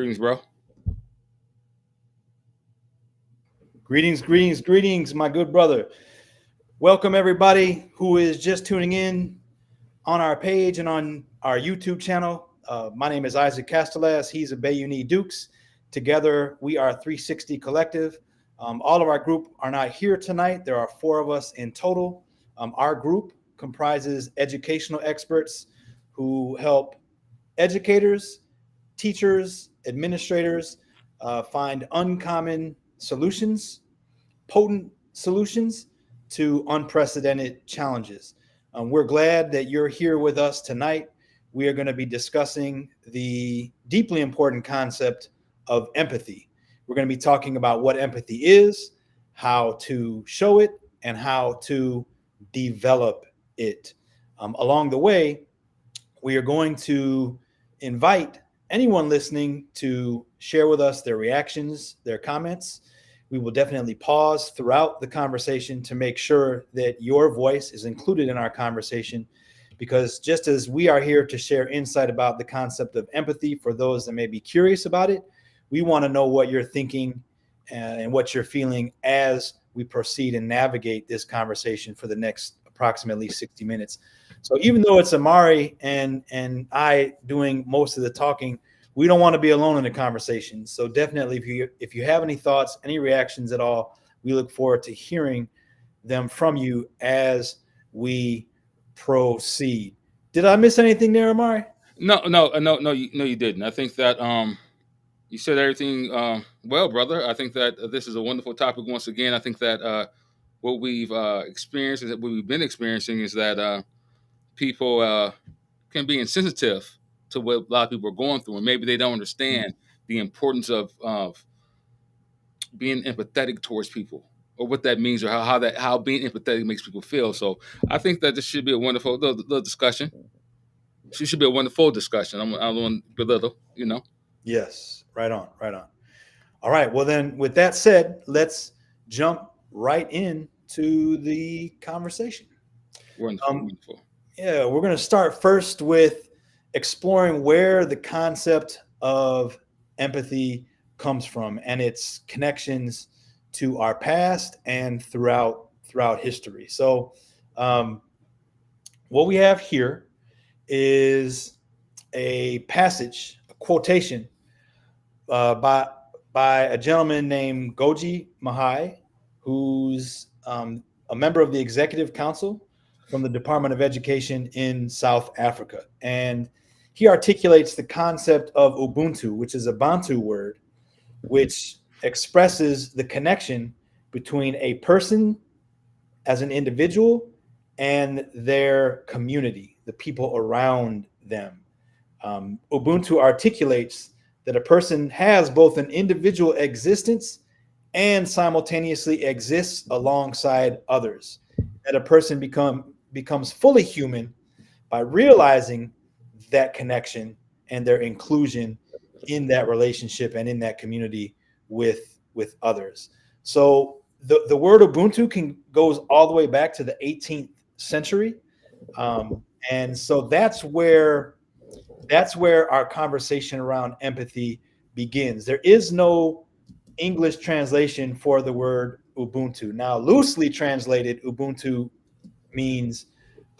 Greetings, bro. Greetings, my good brother. Welcome, everybody who is just tuning in on our page and on our YouTube channel. My name is Isaac Castellas. He's a Bayuni Dukes. Together, we are 360 Collective. All of our group are not here tonight. There are four of us in total. Our group comprises educational experts who help educators, teachers, administrators find uncommon solutions, potent solutions to unprecedented challenges. We're glad that you're here with us tonight. We are going to be discussing the deeply important concept of empathy. We're going to be talking about what empathy is, how to show it, and how to develop it. Along the way, we are going to invite anyone listening to share with us their reactions, their comments. We will definitely pause throughout the conversation to make sure that your voice is included in our conversation, because just as we are here to share insight about the concept of empathy for those that may be curious about it, we want to know what you're thinking and what you're feeling as we proceed and navigate this conversation for the next approximately 60 minutes. So even though it's Amari and I doing most of the talking, we don't want to be alone in the conversation. So definitely, if you have any thoughts, any reactions at all, we look forward to hearing them from you as we proceed. Did I miss anything there, Amari? No, you didn't. I think that you said everything well, brother. I think that this is a wonderful topic once again. I think that what we've experienced, what we've been experiencing, is that people can be insensitive to what a lot of people are going through, and maybe they don't understand the importance of being empathetic towards people, or what that means, or how being empathetic makes people feel. So I think that this should be a wonderful little discussion. It should be a wonderful discussion. I don't want to belittle, you know. Yes, right on, right on. All right. Well, then, with that said, let's jump right into the conversation. Wonderful, Um, wonderful. yeah, we're going to start first with exploring where the concept of empathy comes from and its connections to our past and throughout history. So, um, what we have here is a passage, a quotation by a gentleman named Goji Mahai, who's a member of the executive council from the Department of Education in South Africa. And he articulates the concept of Ubuntu, which is a Bantu word, which expresses the connection between a person as an individual and their community, the people around them. Ubuntu articulates that a person has both an individual existence and simultaneously exists alongside others. That a person becomes fully human by realizing that connection and their inclusion in that relationship and in that community with others. So the word Ubuntu goes all the way back to the 18th century, and so that's where our conversation around empathy begins. There is no English translation for the word Ubuntu. Now, loosely translated, Ubuntu means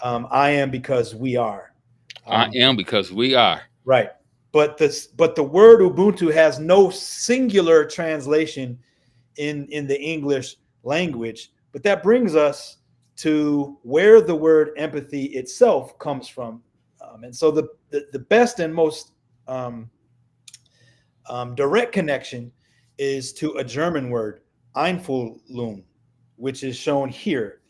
I am because we are. I Um, am because we are. right. But the word Ubuntu has no singular translation in the English language. But that brings us to where the word empathy itself comes from. And so the best and most um, direct connection is to a German word, Einfühlung, which is shown here.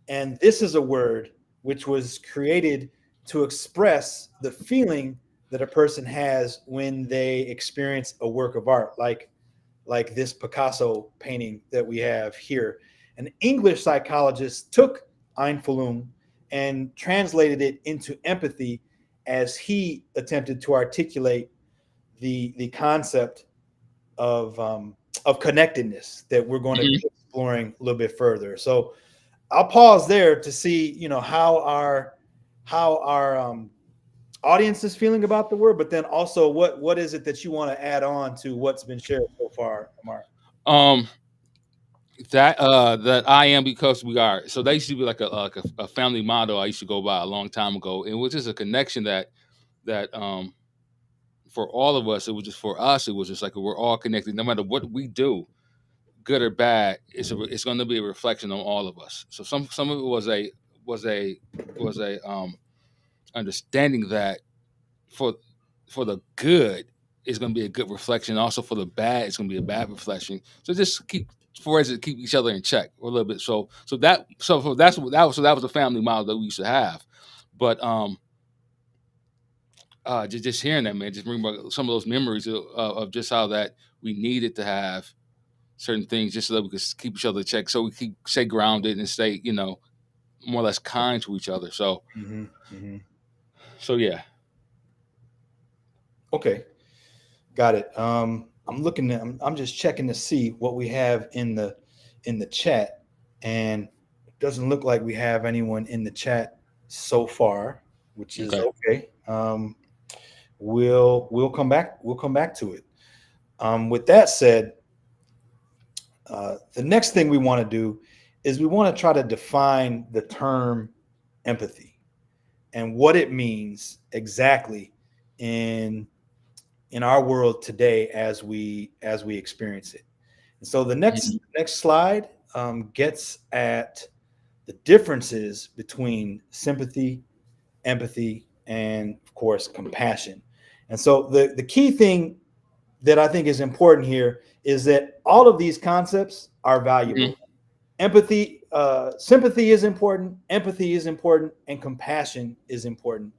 And this is a word which was created to express the feeling that a person has when they experience a work of art, like this Picasso painting that we have here. An English psychologist took Einfühlung and translated it into empathy as he attempted to articulate the concept of connectedness that we're going to be Mhm. exploring a little bit further. So I'll pause there to see, how our audience is feeling about the word, but then also what is it that you want to add on to what's been shared so far, Amar? Um, that I am because we are. So that used to be like a family motto I used to go by a long time ago. It was just a connection that for all of us, it was just for us. It was just like we're all connected, no matter what we do, good or bad. It's going to be a reflection on all of us. So some of it was a was a understanding that for for the good, it's going to be a good reflection. Also for the bad, it's going to be a bad reflection. So just keep for us to keep each other in check a little bit. So that's what that was a family model that we used to have. But just hearing that, man, just bring back some of those memories of just how that we needed to have certain things just so that we could keep each other in check, so we keep stay grounded and stay, more or less kind to each other. So, Mm-hmm. Mm-hmm. so yeah. Okay, got it. I'm looking at. I'm just checking to see what we have in the chat, and it doesn't look like we have anyone in the chat so far, which is Okay. okay. We'll come back. We'll come back to it. With that said, the next thing we want to do is we want to try to define the term empathy and what it means exactly in in our world today as we experience it. And so the Mhm. next slide gets at the differences between sympathy, empathy, and of course compassion. And so the key thing that I think is important here is that all of these concepts are Mhm. valuable. Empathy, sympathy is important, empathy is important, and compassion is important.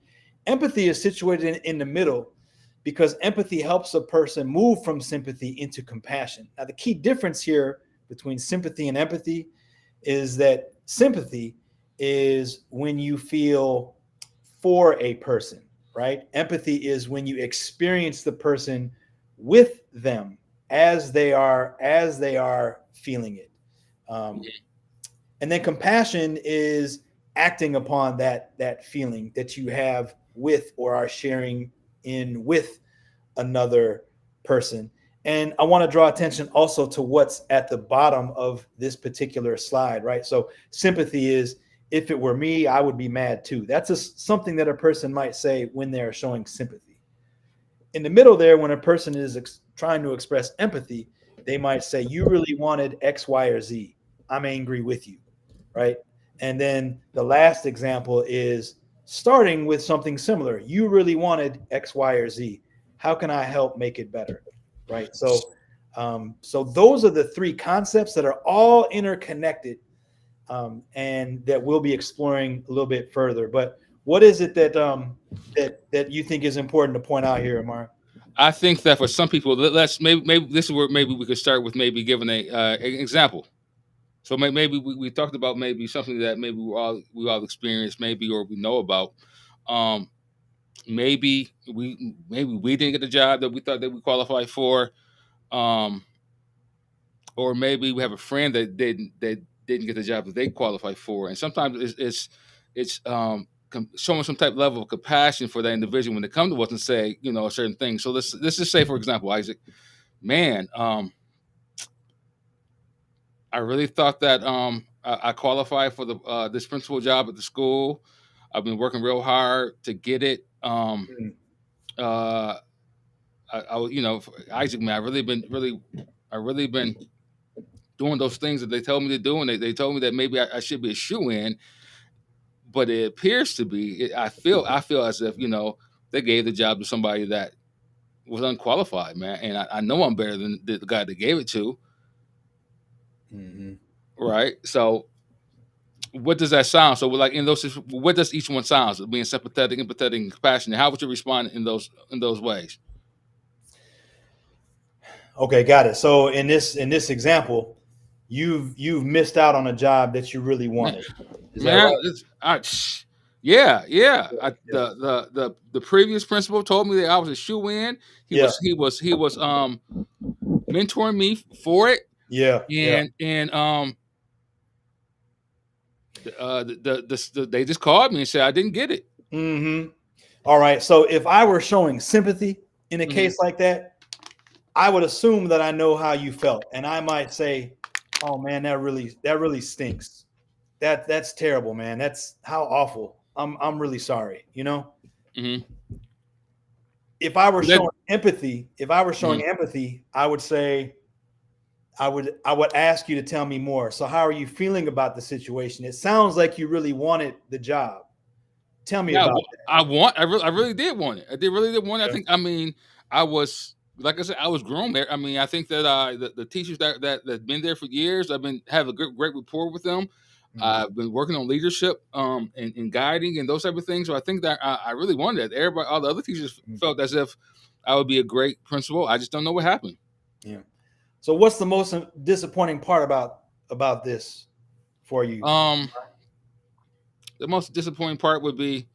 Empathy is situated in the middle because empathy helps a person move from sympathy into compassion. Now, the key difference here between sympathy and empathy is that sympathy is when you feel for a person, right? Empathy is when you experience the person with them as they are feeling it. Um, and then compassion is acting upon that feeling that you have with or are sharing in with another person. And I want to draw attention also to what's at the bottom of this particular slide, right? So sympathy is, if it were me, I would be mad too. That's something that a person might say when they're showing sympathy. In the middle there, when a person is trying to express empathy, they might say, you really wanted X, Y, or Z. I'm angry with you, right? And then the last example is starting with something similar. You really wanted X, Y, or Z. How can I help make it better, right? So those are the three concepts that are all interconnected, and that we'll be exploring a little bit further. But what is it that you think is important to point out here, Amar? I think that for some people, let's maybe this is where maybe we could start with maybe giving an example. So maybe we talked about maybe something that maybe we all experienced, maybe or we know about. Um, maybe we didn't get the job that we thought that we qualified for. Um, or maybe we have a friend that didn't get the job that they qualify for, and sometimes it's showing some type of level of compassion for that individual when they come to us and say, a certain thing. So let's just say, for example, Isaac, man, I really thought that I qualified for the this principal job at the school. I've been working real hard to get it. Mm, Uh, Isaac, man, I really been doing those things that they told me to do, and they told me that maybe I should be a shoe in, but it appears to be. I feel as if they gave the job to somebody that was unqualified, man, and I know I'm better than the guy that gave it to, mhm. right? So what does that sound? So, like in those, what does each one sound? So being sympathetic, empathetic, and compassionate. How would you respond in those ways? Okay, got it. So in this example, you've missed out on a job that you really Man, wanted. Is that man, right? yeah, yeah. Yeah. The previous principal told me that I was a shoe in. He Yeah. was he was he was mentoring me for it, Yeah. Yeah. and they just called me and said I didn't get it. Hmm. All right. So if I were showing sympathy in a Hmm. case like that, I would assume that I know how you felt, and I might say, "Oh man, that really stinks. That's terrible, man. That's how awful. I'm really sorry." Hmm. If I were That. showing empathy, Mhm. I would say I would ask you to tell me more. So how are you feeling about the situation? It sounds like you really wanted the job. Tell me Yeah, about I really did want it. I did really did want it. I that. think, I mean, I was, like I said, I was grown there. I mean, I think that the teachers that been there for years, I've been have a great rapport with them. Mhm. I've been working on leadership, and guiding and those type of things. So I think that I really wanted it. Everybody, all the other teachers Mhm. felt as if I would be a great principal. I just don't know what happened. Yeah. So what's the most disappointing part about this for you? Um, the most disappointing part would be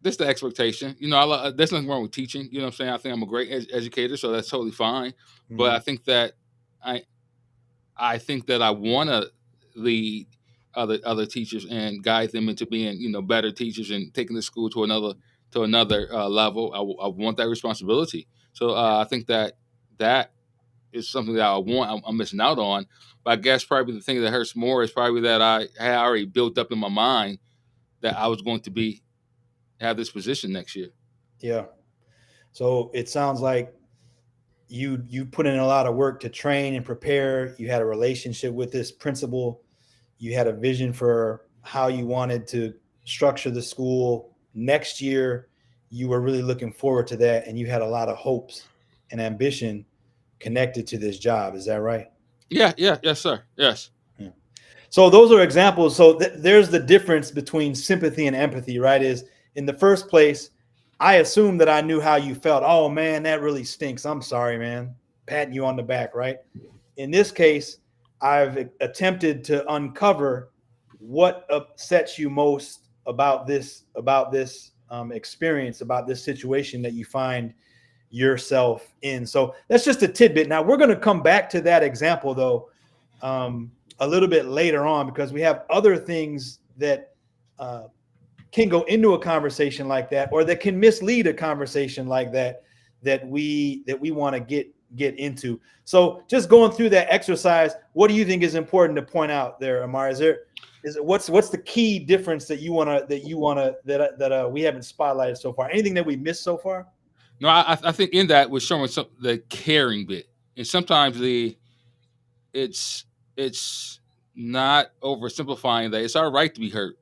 this the expectation. There's nothing wrong with teaching. You know what I'm saying? I think I'm a great educator, so that's totally fine. But Mhm. I think that I I think that I want to lead other teachers and guide them into being, better teachers and taking the school to another level. I want that responsibility. So I think that is something that I'm missing out on. But I guess probably the thing that hurts more is probably that I had already built up in my mind that I was going to be have this position next year. Yeah. So it sounds like you put in a lot of work to train and prepare. You had a relationship with this principal. You had a vision for how you wanted to structure the school next year. You were really looking forward to that, and you had a lot of hopes and ambition connected to this job. Is that right? Yeah, yeah, yes, sir. Yes. Yeah. So those are examples. So there's the difference between sympathy and empathy, right? Is in the first place, I assumed that I knew how you felt. Oh man, that really stinks. I'm sorry, man. Patting you on the back, right? In this case, I've attempted to uncover what upsets you most about this experience, about this situation that you find yourself in. So that's just a tidbit. Now we're going to come back to that example though, a little bit later on, because we have other things that uh, can go into a conversation like that, or that can mislead a conversation like that, that we want to get into. So just going through that exercise, what do you think is important to point out there, Amar? What's the key difference that we haven't spotlighted so far? Anything that we missed so far? No, I think in that was showing some the caring bit, and sometimes it's it's not oversimplifying that it's all right to be hurt,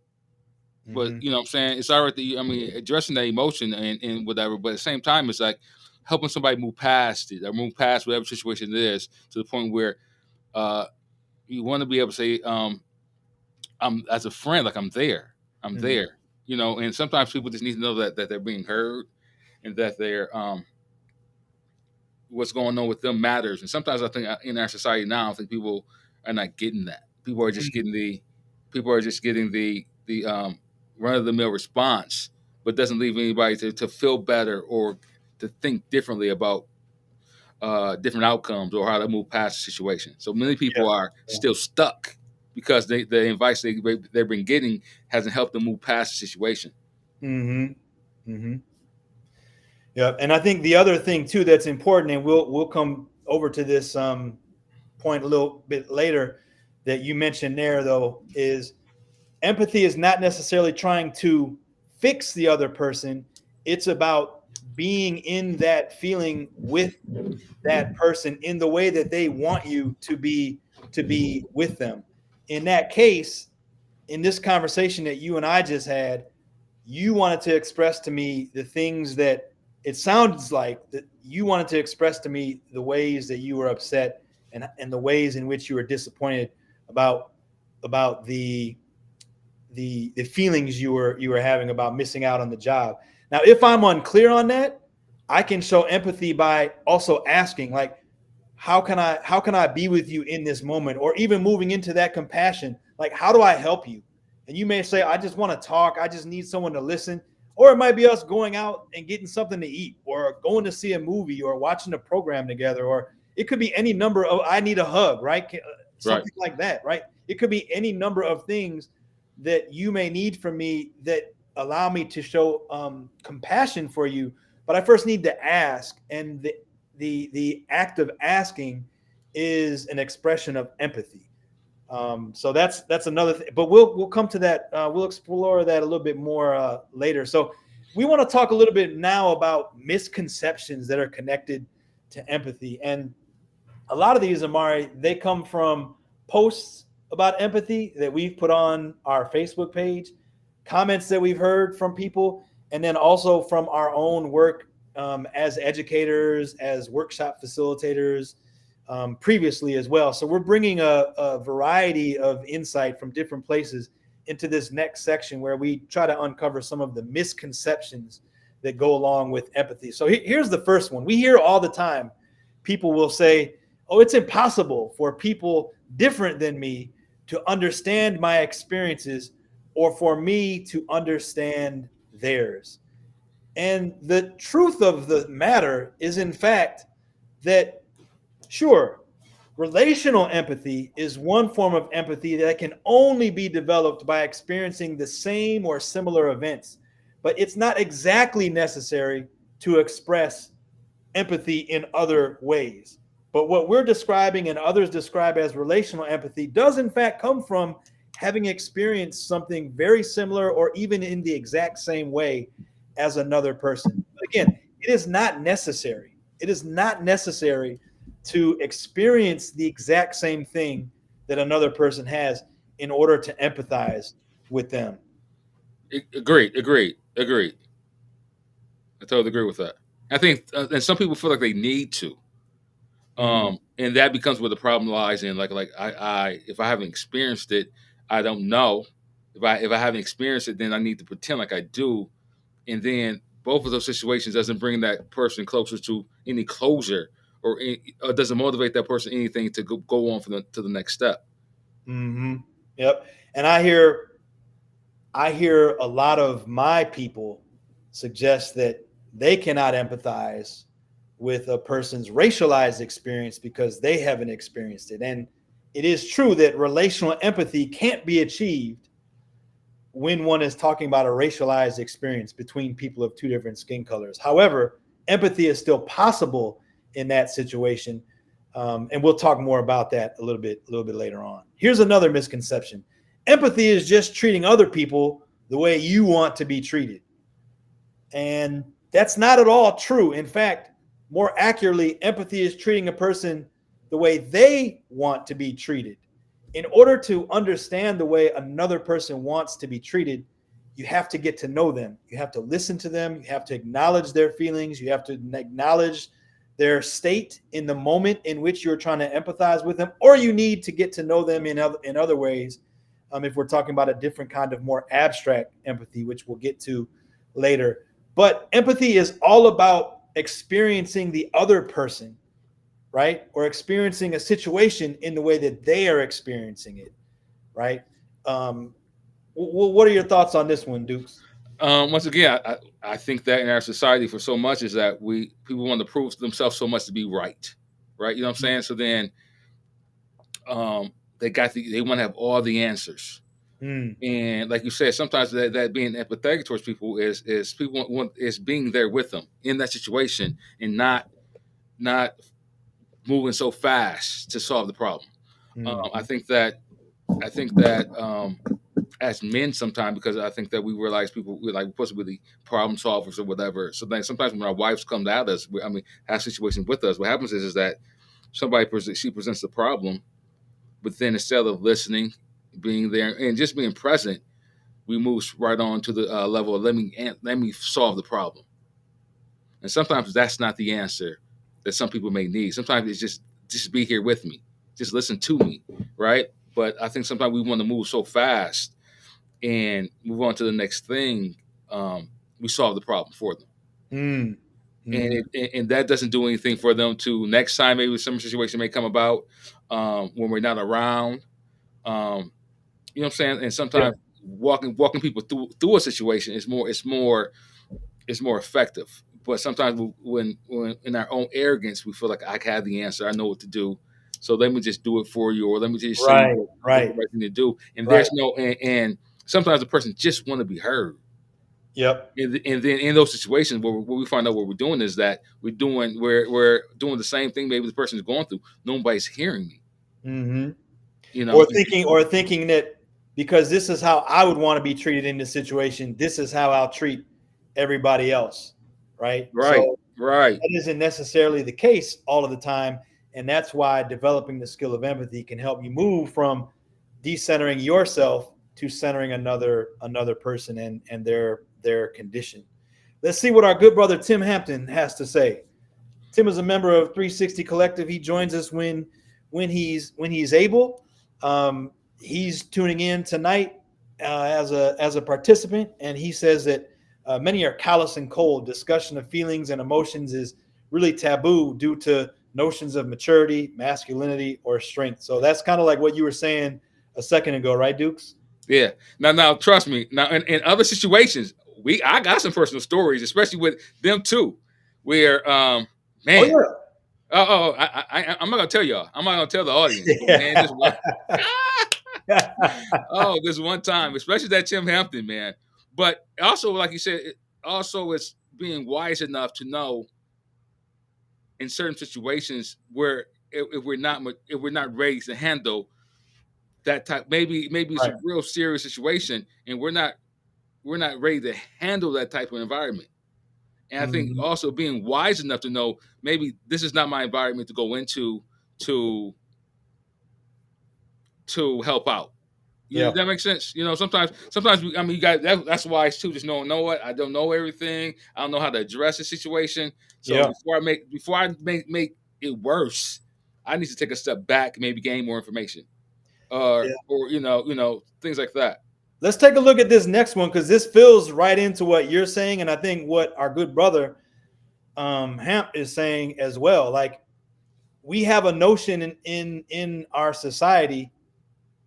but Mm-hmm. you know what I'm saying, it's all right to, I mean, addressing that emotion and whatever, but at the same time it's like helping somebody move past it or move past whatever situation it is to the point where uh you want to be able to say, I'm as a friend, like I'm Mm-hmm. there, and sometimes people just need to know that they're being heard and that they're what's going on with them matters. And sometimes I think in our society now, I think people are not getting that. People are just getting the run of the mill response, but doesn't leave anybody to feel better or to think differently about different outcomes or how to move past the situation. So many people are Yeah. still stuck because the advice they've been getting hasn't helped them move past the situation. Mm-hmm. Mm-hmm. Yeah, and I think the other thing too that's important, and we'll come over to this point a little bit later, that you mentioned there though, is empathy is not necessarily trying to fix the other person. It's about being in that feeling with that person in the way that they want you to be with them. In that case, in this conversation that you and I just had, you wanted to express to me the things that it sounds like that you wanted to express to me the ways that you were upset, and the ways in which you were disappointed about about the feelings you were having about missing out on the job. Now, if I'm unclear on that, I can show empathy by also asking, like, how can I be with you in this moment, or even moving into that compassion, like, how do I help you? And you may say, I just want to talk, I just need someone to listen. Or it might be us going out and getting something to eat, or going to see a movie, or watching a program together, or it could be any number of, I need a hug, right? Right. Something like that, right? It could be any number of things that you may need from me, that allow me to show compassion for you, but I first need to ask, and the act of asking is an expression of empathy. So that's another thing, but we'll come to that. We'll explore that a little bit more later. So we want to talk a little bit now about misconceptions that are connected to empathy, and a lot of these, Amari, they come from posts about empathy that we've put on our Facebook page, comments that we've heard from people, and then also from our own work as educators, as workshop facilitators, previously as well. So we're bringing a variety of insight from different places into this next section where we try to uncover some of the misconceptions that go along with empathy. So here's the first one. We hear all the time people will say, oh, it's impossible for people different than me to understand my experiences or for me to understand theirs. And the truth of the matter is, in fact, that sure, relational empathy is one form of empathy that can only be developed by experiencing the same or similar events, but it's not exactly necessary to express empathy in other ways. But what we're describing and others describe as relational empathy does, in fact, come from having experienced something very similar or even in the exact same way as another person. But again, it is not necessary. It is not necessary to experience the exact same thing that another person has in order to empathize with them. Agreed, agreed, agreed. I totally agree with that. I think, and some people feel like they need to, Mm, and that becomes where the problem lies in. If I haven't experienced it, I don't know. If I haven't experienced it, then I need to pretend like I do, and then both of those situations doesn't bring that person closer to any closure, or doesn't motivate that person anything to go on to the next step. hmm Yep. And I hear a lot of my people suggest that they cannot empathize with a person's racialized experience because they haven't experienced it. And it is true that relational empathy can't be achieved when one is talking about a racialized experience between people of two different skin colors. However, empathy is still possible in that situation, and we'll talk more about that a little bit later on. Here's another misconception: empathy is just treating other people the way you want to be treated, and that's not at all true. In fact, more accurately, empathy is treating a person the way they want to be treated. In order to understand the way another person wants to be treated, you have to get to know them. You have to listen to them. You have to acknowledge their feelings. You have to acknowledge their state in the moment in which you're trying to empathize with them, or you need to get to know them in other ways. If we're talking about a different kind of more abstract empathy, which we'll get to later. But empathy is all about experiencing the other person, right? Or experiencing a situation in the way that they are experiencing it, right? Um, what are your thoughts on this one, Dukes? Once again, I think that in our society for so much is that people want to prove to themselves so much to be right, right? You know what I'm saying? So then they want to have all the answers. Mm, And like you said, sometimes that being empathetic towards people is people want is being there with them in that situation and not moving so fast to solve the problem. Um, I mm, think that I think that as men sometimes, because I think that we realize people we're like supposed to be the problem solvers or whatever. So then sometimes when our wives come at us, have situations with us, what happens is that she presents the problem, but then instead of listening, being there and just being present, we move right on to the level of let me solve the problem. And sometimes that's not the answer that some people may need. Sometimes it's just be here with me, just listen to me, right? But I think sometimes we want to move so fast and move on to the next thing. We solve the problem for them, mm, and mm. that doesn't do anything for them to next time. Maybe some situation may come about when we're not around. Um, you know what I'm saying? And Yeah, sometimes walking people through a situation is more effective. But sometimes when in our own arrogance, we feel like I have the answer, I know what to do. So let me just do it for you, or let me just say right, what's the right, right thing to do. And right. there's no and sometimes the person just want to be heard. Yep. And then in those situations where we find out what we're doing is that we're doing the same thing maybe the person is going through. Nobody's hearing me, Hmm. you know. And, Or thinking that because this is how I would want to be treated in this situation, this is how I'll treat everybody else, right? right, So right. that isn't necessarily the case all of the time, and that's why developing the skill of empathy can help you move from decentering yourself to centering another person and their condition. Let's see what our good brother Tim Hampton has to say. Tim is a member of 360 Collective. He joins us when he's able. He's tuning in tonight as a participant, and he says that many are callous and cold. Discussion of feelings and emotions is really taboo due to notions of maturity, masculinity, or strength. So that's kind of like what you were saying a second ago, right, Dukes? Yeah. Now, trust me. Now, in other situations, I got some personal stories, especially with them too, where Oh man, I'm not gonna tell y'all. I'm not gonna tell the audience, but man, yeah. this one, oh, this one time, especially that Tim Hampton man. But also, like you said, also it's being wise enough to know in certain situations where if we're not ready to handle that type, maybe it's Right. a real serious situation, and we're not ready to handle that type of environment. And I think Mhm. also being wise enough to know maybe this is not my environment to go into to to help out. You know, Yeah. that makes sense. You know, sometimes I mean, you got that's wise too. Just know what I don't know everything. I don't know how to address the situation. So Yeah. before I make it worse, I need to take a step back, maybe gain more information, Yeah. or things like that. Let's take a look at this next one because this fills right into what you're saying, and I think what our good brother Hamp is saying as well. Like we have a notion in our society,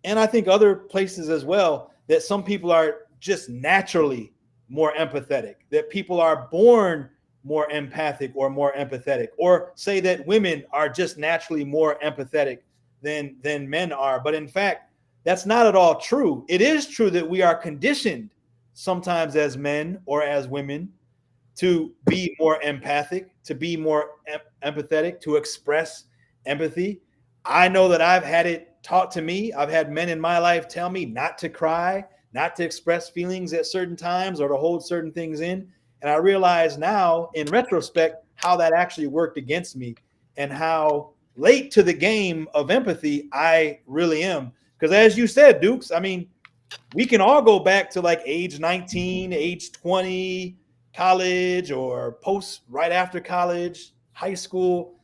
and I think other places as well, that some people are just naturally more empathetic. That people are born more empathic or more empathetic, or say that women are just naturally more empathetic than men are. But in fact, that's not at all true. It is true that we are conditioned sometimes as men or as women to be more empathic, to be more empathetic, to express empathy. I know that I've had it taught to me. I've had men in my life tell me not to cry, not to express feelings at certain times or to hold certain things in. And I realize now, in retrospect, how that actually worked against me and how late to the game of empathy I really am. Because as you said, Dukes, I mean, we can all go back to like age 19, age 20, college or post right after college, high school,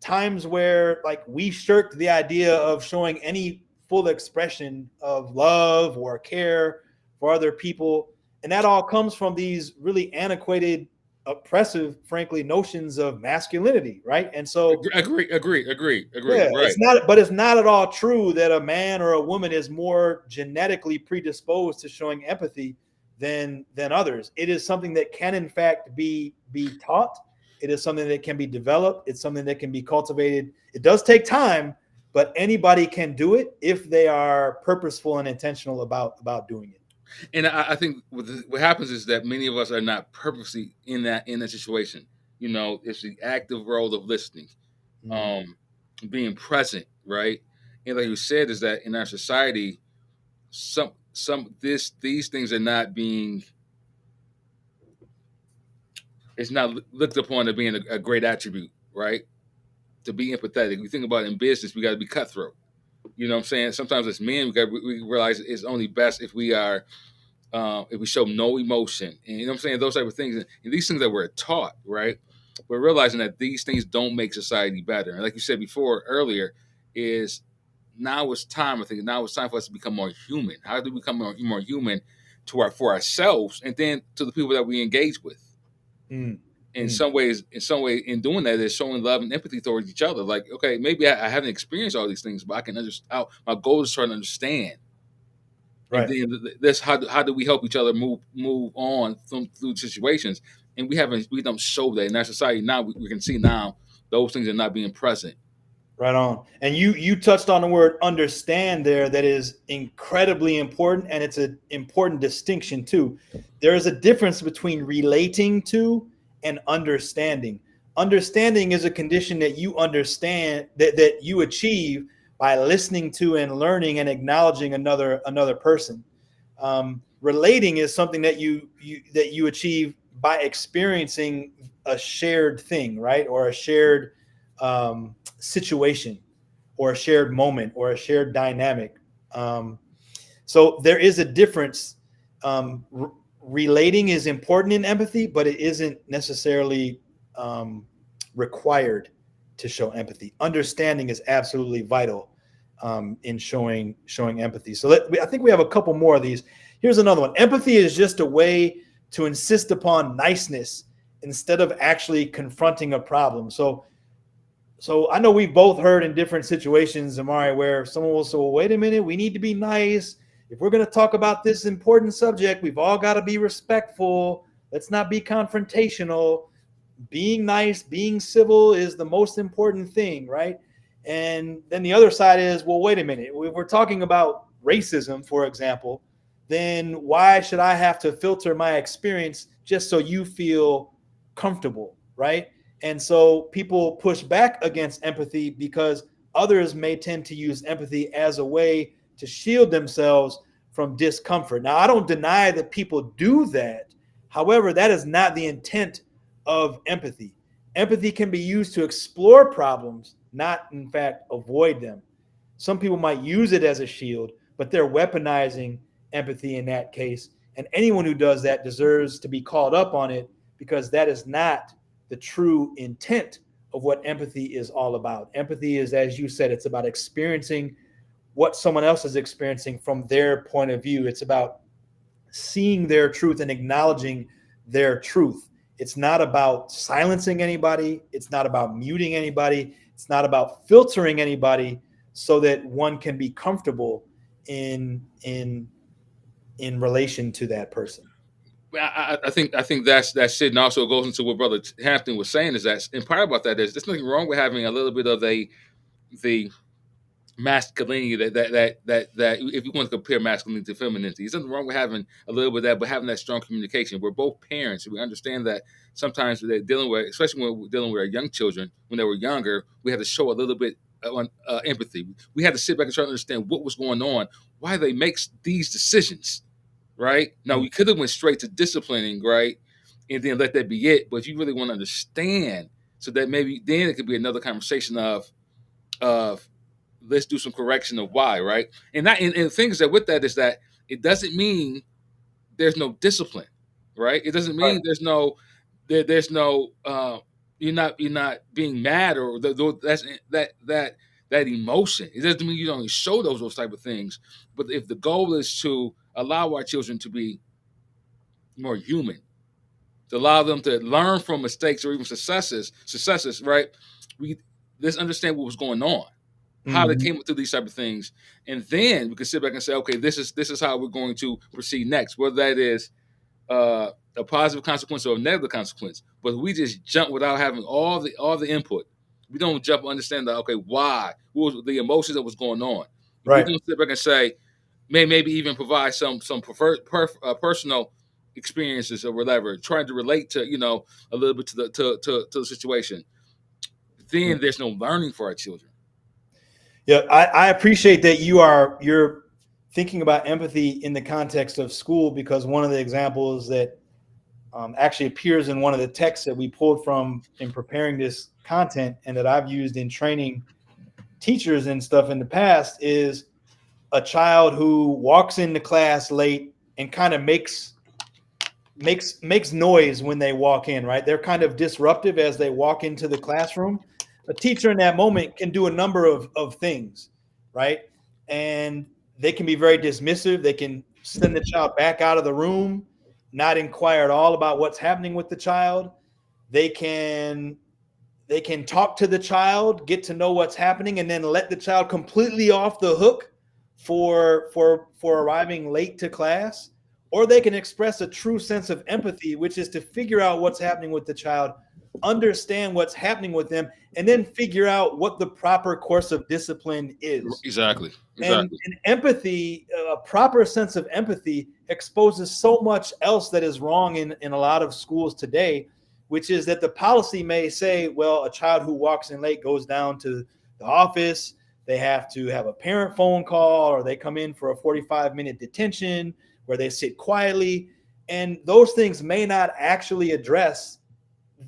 times where like we shirked the idea of showing any full expression of love or care for other people. And that all comes from these really antiquated, oppressive, frankly, notions of masculinity, right? And so Agree. yeah, Right. it's not at all true that a man or a woman is more genetically predisposed to showing empathy than others. It is something that can in fact be taught. It is something that can be developed. It's something that can be cultivated. It does take time, but anybody can do it if they are purposeful and intentional about doing it. And I think what happens is that many of us are not purposely in that situation. You know, it's the active role of listening, Mm, um, being present, right? And like you said, is that in our society, some these things are not being. It's not looked upon as being a great attribute, right? To be empathetic. We think about it in business, we got to be cutthroat. You know what I'm saying? Sometimes as men, we realize it's only best if we show no emotion, and you know what I'm saying, those type of things, and these things that we're taught, right? We're realizing that these things don't make society better. And like you said before earlier, is now it's time. I think now it's time for us to become more human. How do we become more human to our for ourselves, and then to the people that we engage with? mm, In mm. some ways, in doing that, is showing love and empathy towards each other. Like, okay, maybe I haven't experienced all these things, but I can understand. My goal is trying to understand, and Right. then this how do we help each other move on through situations, and we don't show that in our society now. We can see now those things are not being present. Right on. And you touched on the word understand there that is incredibly important, and it's an important distinction too. There is a difference between relating to and understanding. Understanding is a condition that you understand that you achieve by listening to and learning and acknowledging another person. Relating is something that you achieve by experiencing a shared thing, right? Or a shared situation or a shared moment or a shared dynamic. So there is a difference. Relating is important in empathy, but it isn't necessarily um, required to show empathy. Understanding is absolutely vital in showing empathy. So I think we have a couple more of these. Here's another one. Empathy is just a way to insist upon niceness instead of actually confronting a problem. So I know we've both heard in different situations, Amari, where someone will say, well, wait a minute, we need to be nice. If we're going to talk about this important subject, we've all got to be respectful. Let's not be confrontational. Being nice, being civil is the most important thing, right? And then the other side is, well, wait a minute. If we're talking about racism, for example, then why should I have to filter my experience just so you feel comfortable, right? And so people push back against empathy because others may tend to use empathy as a way to shield themselves from discomfort. Now, I don't deny that people do that. However, that is not the intent of empathy. Empathy can be used to explore problems, not, in fact, avoid them. Some people might use it as a shield, but they're weaponizing empathy in that case. And anyone who does that deserves to be called up on it because that is not the true intent of what empathy is all about. Empathy is, as you said, it's about experiencing what someone else is experiencing from their point of view. It's about seeing their truth and acknowledging their truth. It's not about silencing anybody. It's not about muting anybody. It's not about filtering anybody so that one can be comfortable in relation to that person. I think that's it, and also goes into what Brother Hampton was saying is that, and part about that is there's nothing wrong with having a little bit of the masculinity that if you want to compare masculinity to femininity, there's nothing wrong with having a little bit of that, but having that strong communication. We're both parents, and we understand that sometimes they're dealing with, especially when we're dealing with our young children when they were younger, we had to show a little bit on empathy. We had to sit back and try to understand what was going on, why they make these decisions. Right now, we could have went straight to disciplining, right, and then let that be it. But if you really want to understand, so that maybe then it could be another conversation of let's do some correction of why, right? And the thing is that with that is that it doesn't mean there's no discipline, right? It doesn't Right. mean there's no you're not being mad or that's that emotion. It doesn't mean you don't show those type of things. But if the goal is to allow our children to be more human, to allow them to learn from mistakes or even successes, right? We Let's understand what was going on, how they Mm-hmm. came through these type of things, and then we can sit back and say, okay, this is how we're going to proceed next, whether that is a positive consequence or a negative consequence. But we just jump without having all the input. We don't jump and understand that, okay, why, what was the emotions that was going on. If we Right. don't sit back and say, maybe even provide some personal experiences or whatever, trying to relate to a little bit to the situation, Yeah. then there's no learning for our children. Yeah, I appreciate that you're thinking about empathy in the context of school because one of the examples that actually appears in one of the texts that we pulled from in preparing this content and that I've used in training teachers and stuff in the past is a child who walks into class late and kind of makes noise when they walk in, right? They're kind of disruptive as they walk into the classroom. A teacher in that moment can do a number of things, right? And they can be very dismissive. They can send the child back out of the room, not inquire at all about what's happening with the child. They can they can talk to the child, get to know what's happening, and then let the child completely off the hook for arriving late to class. Or they can express a true sense of empathy, which is to figure out what's happening with the child understand what's happening with them, and then figure out what the proper course of discipline is. Exactly. And, Exactly. and empathy, a proper sense of empathy, exposes so much else that is wrong in a lot of schools today, which is that the policy may say, well, a child who walks in late goes down to the office, they have to have a parent phone call, or they come in for a 45-minute detention where they sit quietly. And those things may not actually address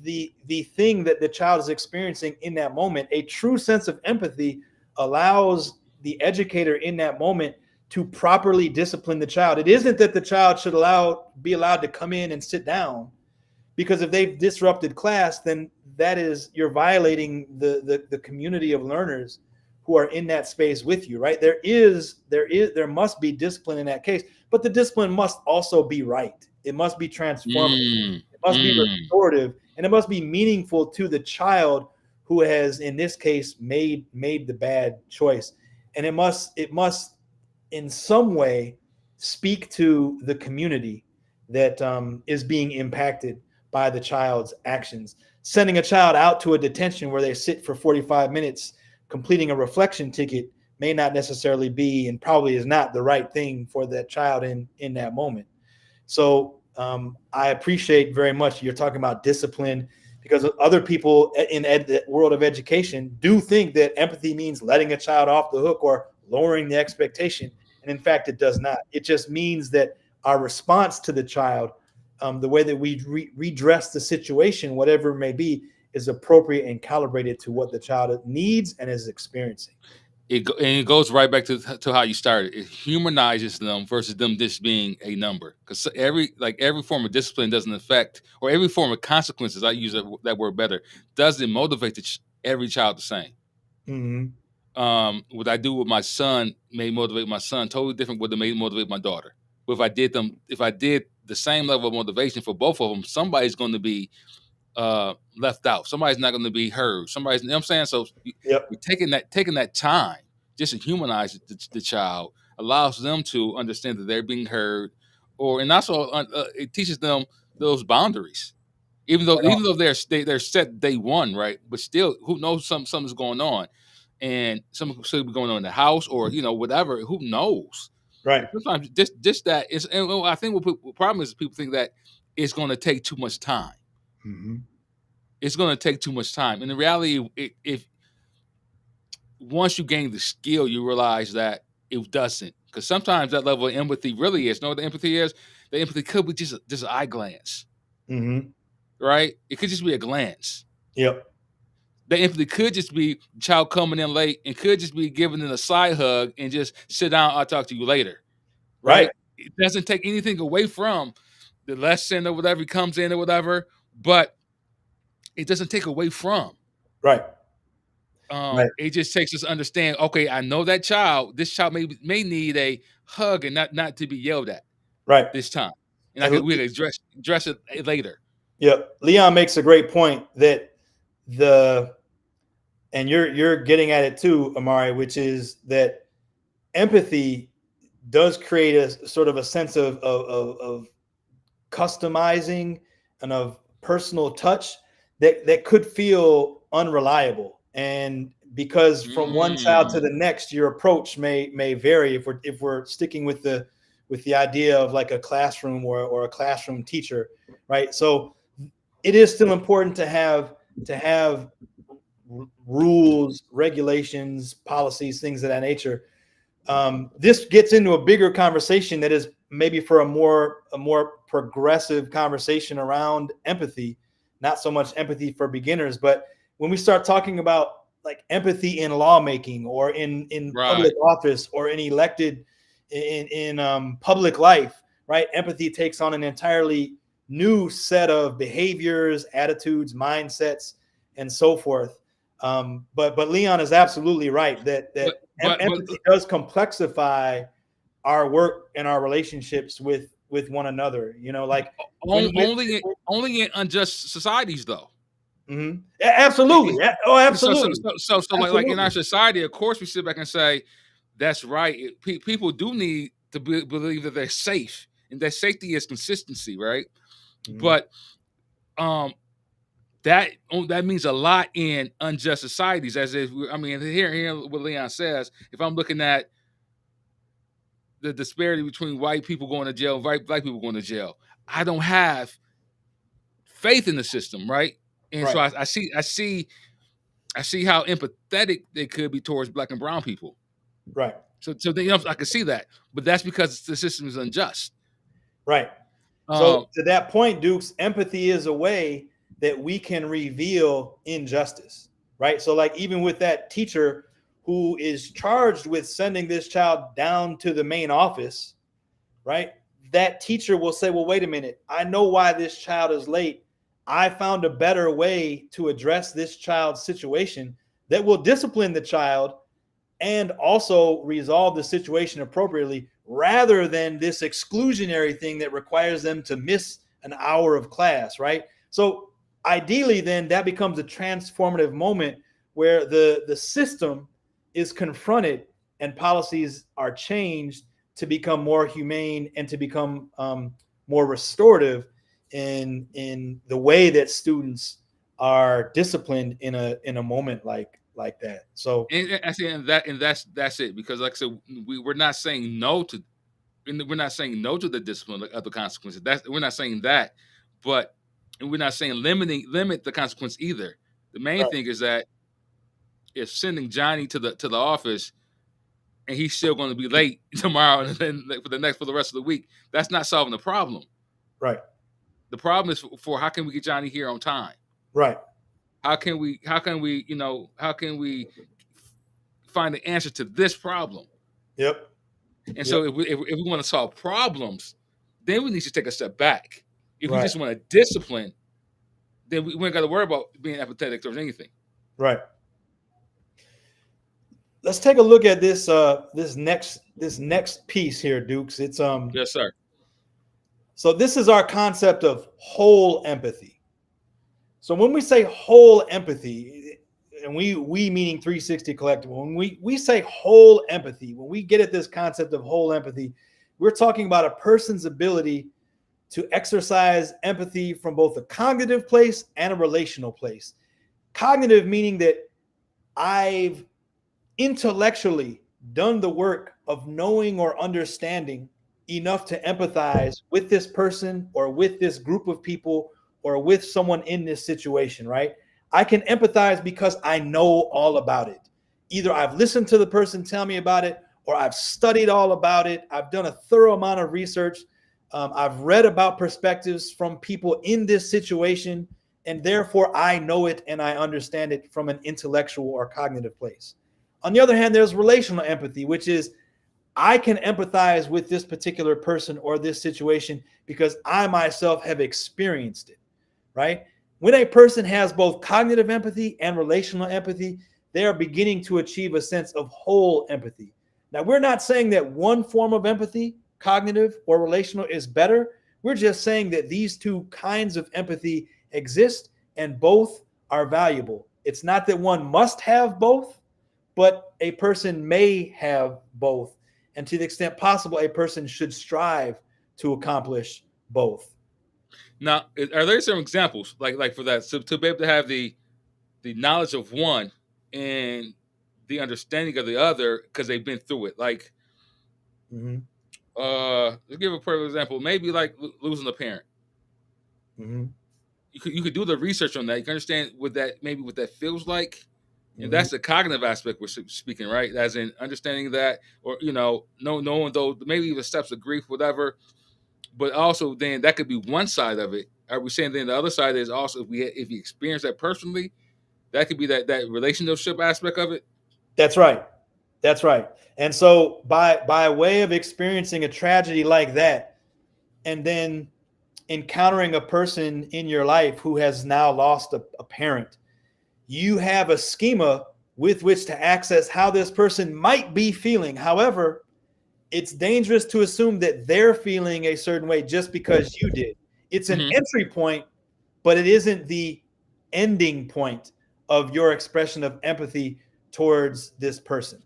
the thing that the child is experiencing in that moment. A true sense of empathy allows the educator in that moment to properly discipline the child. It isn't that the child should be allowed to come in and sit down, because if they've disrupted class, then that is, you're violating the community of learners who are in that space with you, right? There must be discipline in that case, but the discipline must also be right. It must be transformative. Mm, It must be mm. restorative, and it must be meaningful to the child who has, in this case, made the bad choice. And it must in some way speak to the community that is being impacted by the child's actions. Sending a child out to a detention where they sit for 45 minutes completing a reflection ticket may not necessarily be, and probably is not, the right thing for that child in that moment. So I appreciate very much you're talking about discipline, because other people in the world of education do think that empathy means letting a child off the hook or lowering the expectation. And in fact, it does not. It just means that our response to the child, the way that we redress the situation, whatever it may be, is appropriate and calibrated to what the child needs and is experiencing. And it goes right back to how you started. It humanizes them versus them just being a number. Because every form of discipline doesn't affect, or every form of consequences. I use that word better. Doesn't motivate every child the same. Mm-hmm. What I do with my son may motivate my son totally different. What it may motivate my daughter. But if I did the same level of motivation for both of them, somebody's going to be left out. Somebody's not going to be heard. Somebody's, you know what I'm saying? So Yep. you're taking that time just to humanize the child allows them to understand that they're being heard, and also it teaches them those boundaries. Even though they're set day one, right? But still, who knows something's going on, and something could be going on in the house, or whatever. Who knows? Right. And sometimes just that is, and I think what problem is people think that it's going to take too much time. Mm-hmm. It's going to take too much time. And the reality, if once you gain the skill, you realize that it doesn't. Because sometimes that level of empathy really is. You know what the empathy is? The empathy could be just an eye glance, Mm-hmm. right? It could just be a glance. Yep. The empathy could just be the child coming in late, and could just be giving it a side hug and just sit down. I'll talk to you later, Right. right? It doesn't take anything away from the lesson or whatever he comes in or whatever, but it doesn't take away from. Right. Right. It just takes us to understand. Okay, I know that child. This child may need a hug and not to be yelled at Right. this time, and And we can address it later. yeah, Leon makes a great point that the and you're getting at it too, Amari, which is that empathy does create a sort of a sense of customizing and of personal touch that could feel unreliable. And because from one child to Mm, the next, your approach may vary. If we're sticking with the idea of like a classroom or a classroom teacher, right? So it is still important to have rules, regulations, policies, things of that nature. This gets into a bigger conversation that is maybe for a more progressive conversation around empathy, not so much empathy for beginners. But when we start talking about like empathy in lawmaking or in right. public office or in elected in public life, right? Empathy takes on an entirely new set of behaviors, attitudes, mindsets, and so forth. But Leon is absolutely right that But empathy does complexify our work and our relationships with one another. Like when we only in unjust societies though. mhm. It, Absolutely. it, Oh, so, so absolutely. so so so like in our Absolutely. society, of course, we sit back and say that's right. People do need to believe that they're safe, and that safety is consistency, right? Mhm. But um that means a lot in unjust societies. As if I mean, here what Leon says. If I'm looking at the disparity between white people going to jail, and black people going to jail, I don't have faith in the system, right? And so Right. I see how empathetic they could be towards black and brown people. Right. So they, I can see that, but that's because the system is unjust. Right. So Um, to that point, Dukes, empathy is a way that we can reveal injustice, right? So like even with that teacher who is charged with sending this child down to the main office, right? That teacher will say, well, wait a minute. I know why this child is late. I found a better way to address this child's situation that will discipline the child and also resolve the situation appropriately rather than this exclusionary thing that requires them to miss an hour of class, right? So ideally, then that becomes a transformative moment where the system is confronted and policies are changed to become more humane and to become more restorative in the way that students are disciplined in a moment like that. So and I see, and that's it. Because like I said, we're not saying no to, and we're not saying no to the discipline of the consequences. That's we're not saying that, but and we're not saying limit the consequence either. The main right, thing is that if sending Johnny to the office and he's still going to be late tomorrow and then for the rest of the week, that's not solving the problem. right, The problem is for how can we get Johnny here on time? right. How can we find the answer to this problem? Yep, And yep, so if we want to solve problems, then we need to take a step back. If we right, just want to discipline, then we ain't got to worry about being empathetic towards anything. right. Let's take a look at this next piece here, Dukes. It's Yes, sir. so this is our concept of whole empathy. So when we say whole empathy, and we meaning 360 collective, when we say whole empathy, when we get at this concept of whole empathy, we're talking about a person's ability to exercise empathy from both a cognitive place and a relational place. Cognitive meaning that I've intellectually done the work of knowing or understanding enough to empathize with this person or with this group of people or with someone in this situation, right? I can empathize because I know all about it. Either I've listened to the person tell me about it or I've studied all about it. I've done a thorough amount of research. I've read about perspectives from people in this situation, and therefore I know it and I understand it from an intellectual or cognitive place. On the other hand, there's relational empathy, which is I can empathize with this particular person or this situation because I myself have experienced it, right? When a person has both cognitive empathy and relational empathy, they are beginning to achieve a sense of whole empathy. Now, we're not saying that one form of empathy, cognitive or relational, is better. We're just saying that these two kinds of empathy exist and both are valuable. It's not that one must have both, but a person may have both. And to the extent possible, a person should strive to accomplish both. Now, are there some examples like for that to be able to have the knowledge of one and the understanding of the other because they've been through it? Like, Mm-hmm. let's give a perfect example. Maybe like losing a parent. Mm-hmm. You could do the research on that. You can understand what that feels like, and Mm-hmm. that's the cognitive aspect we're speaking, right? As in understanding that, or knowing those maybe even steps of grief, whatever. But also, then that could be one side of it. Are we saying then the other side is also if you experience that personally, that could be that relationship aspect of it. That's right. That's right. And so by way of experiencing a tragedy like that, and then encountering a person in your life who has now lost a parent, you have a schema with which to access how this person might be feeling. However, it's dangerous to assume that they're feeling a certain way just because you did. It's an Hmm. entry point, but it isn't the ending point of your expression of empathy towards this person.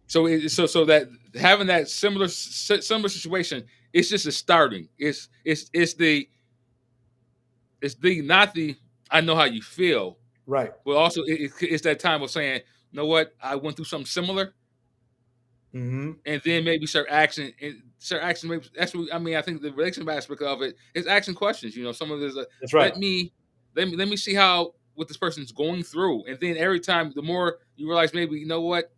So that having that similar situation, it's just a starting. It's the not the I know how you feel, Right. but also it's that time of saying, you know what, I went through something similar, Mm-hmm. and then maybe start action. And start action. Maybe that's what I mean. I think the relationship aspect of it is asking questions. Some of it is That's right. let me let me see how what this person's going through, and then every time, the more you realize, maybe you know what,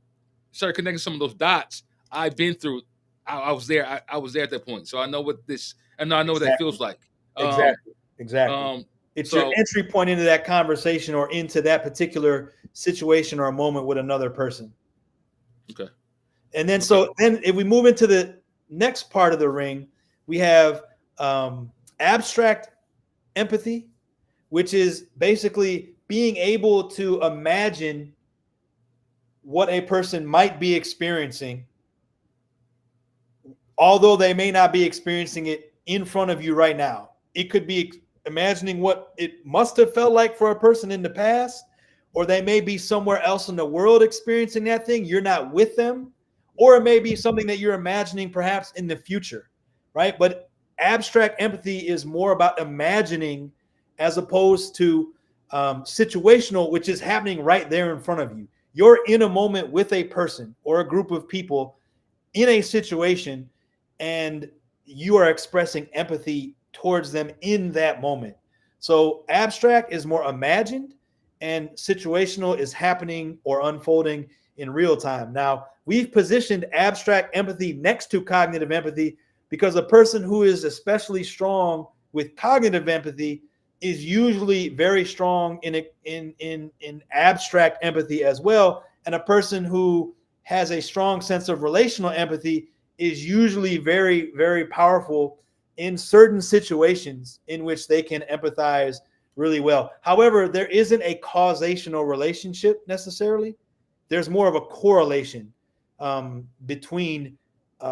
start connecting some of those dots. I've been through. I was there. I was there at that point, so I know what this. And I know what that Exactly. feels like. Um, Exactly. Exactly. um. It's your So entry point into that conversation or into that particular situation or a moment with another person. okay, And then, okay. so then if we move into the next part of the ring, we have abstract empathy, which is basically being able to imagine what a person might be experiencing, although they may not be experiencing it in front of you right now. It could be imagining what it must have felt like for a person in the past, or they may be somewhere else in the world experiencing that thing. You're not with them, or it may be something that you're imagining perhaps in the future, right? But abstract empathy is more about imagining as opposed to situational, which is happening right there in front of you. You're in a moment with a person or a group of people in a situation, and you are expressing empathy towards them in that moment. So abstract is more imagined, and situational is happening or unfolding in real time. Now, we've positioned abstract empathy next to cognitive empathy because a person who is especially strong with cognitive empathy is usually very strong in abstract empathy as well, and a person who has a strong sense of relational empathy is usually very, very powerful in certain situations in which they can empathize really well. However, there isn't a causational relationship necessarily. There's more of a correlation between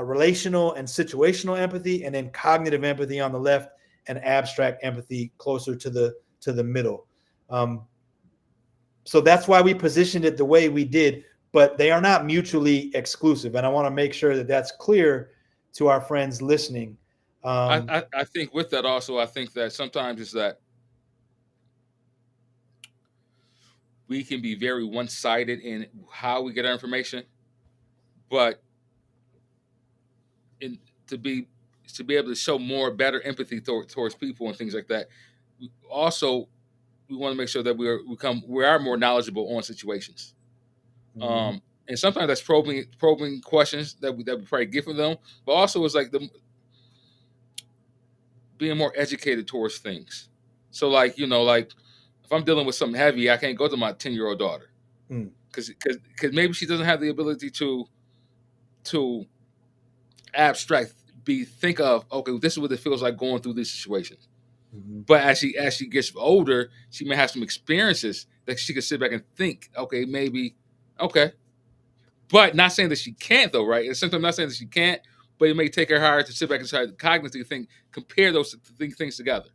relational and situational empathy, and then cognitive empathy on the left, and abstract empathy closer to the middle. Um, so that's why we positioned it the way we did, but they are not mutually exclusive. And I want to make sure that that's clear to our friends listening. Um, I think with that also, I think that sometimes it's that we can be very one sided in how we get our information, but in to be able to show more better empathy towards people and things like that. Also, we want to make sure that we are more knowledgeable on situations. mhm, And sometimes that's probing questions that we probably get from them, but also it's like the being more educated towards things. So like like if I'm dealing with something heavy, I can't go to my 10-year-old daughter mm, because maybe she doesn't have the ability to abstract be think of, okay, this is what it feels like going through these situations. mhm, But as she gets older, she may have some experiences that she can sit back and think, okay, maybe, okay. But not saying that she can't though, right? And sometimes not saying that she can't, but it may take her hard to sit back and try to cognitively think, compare those things together.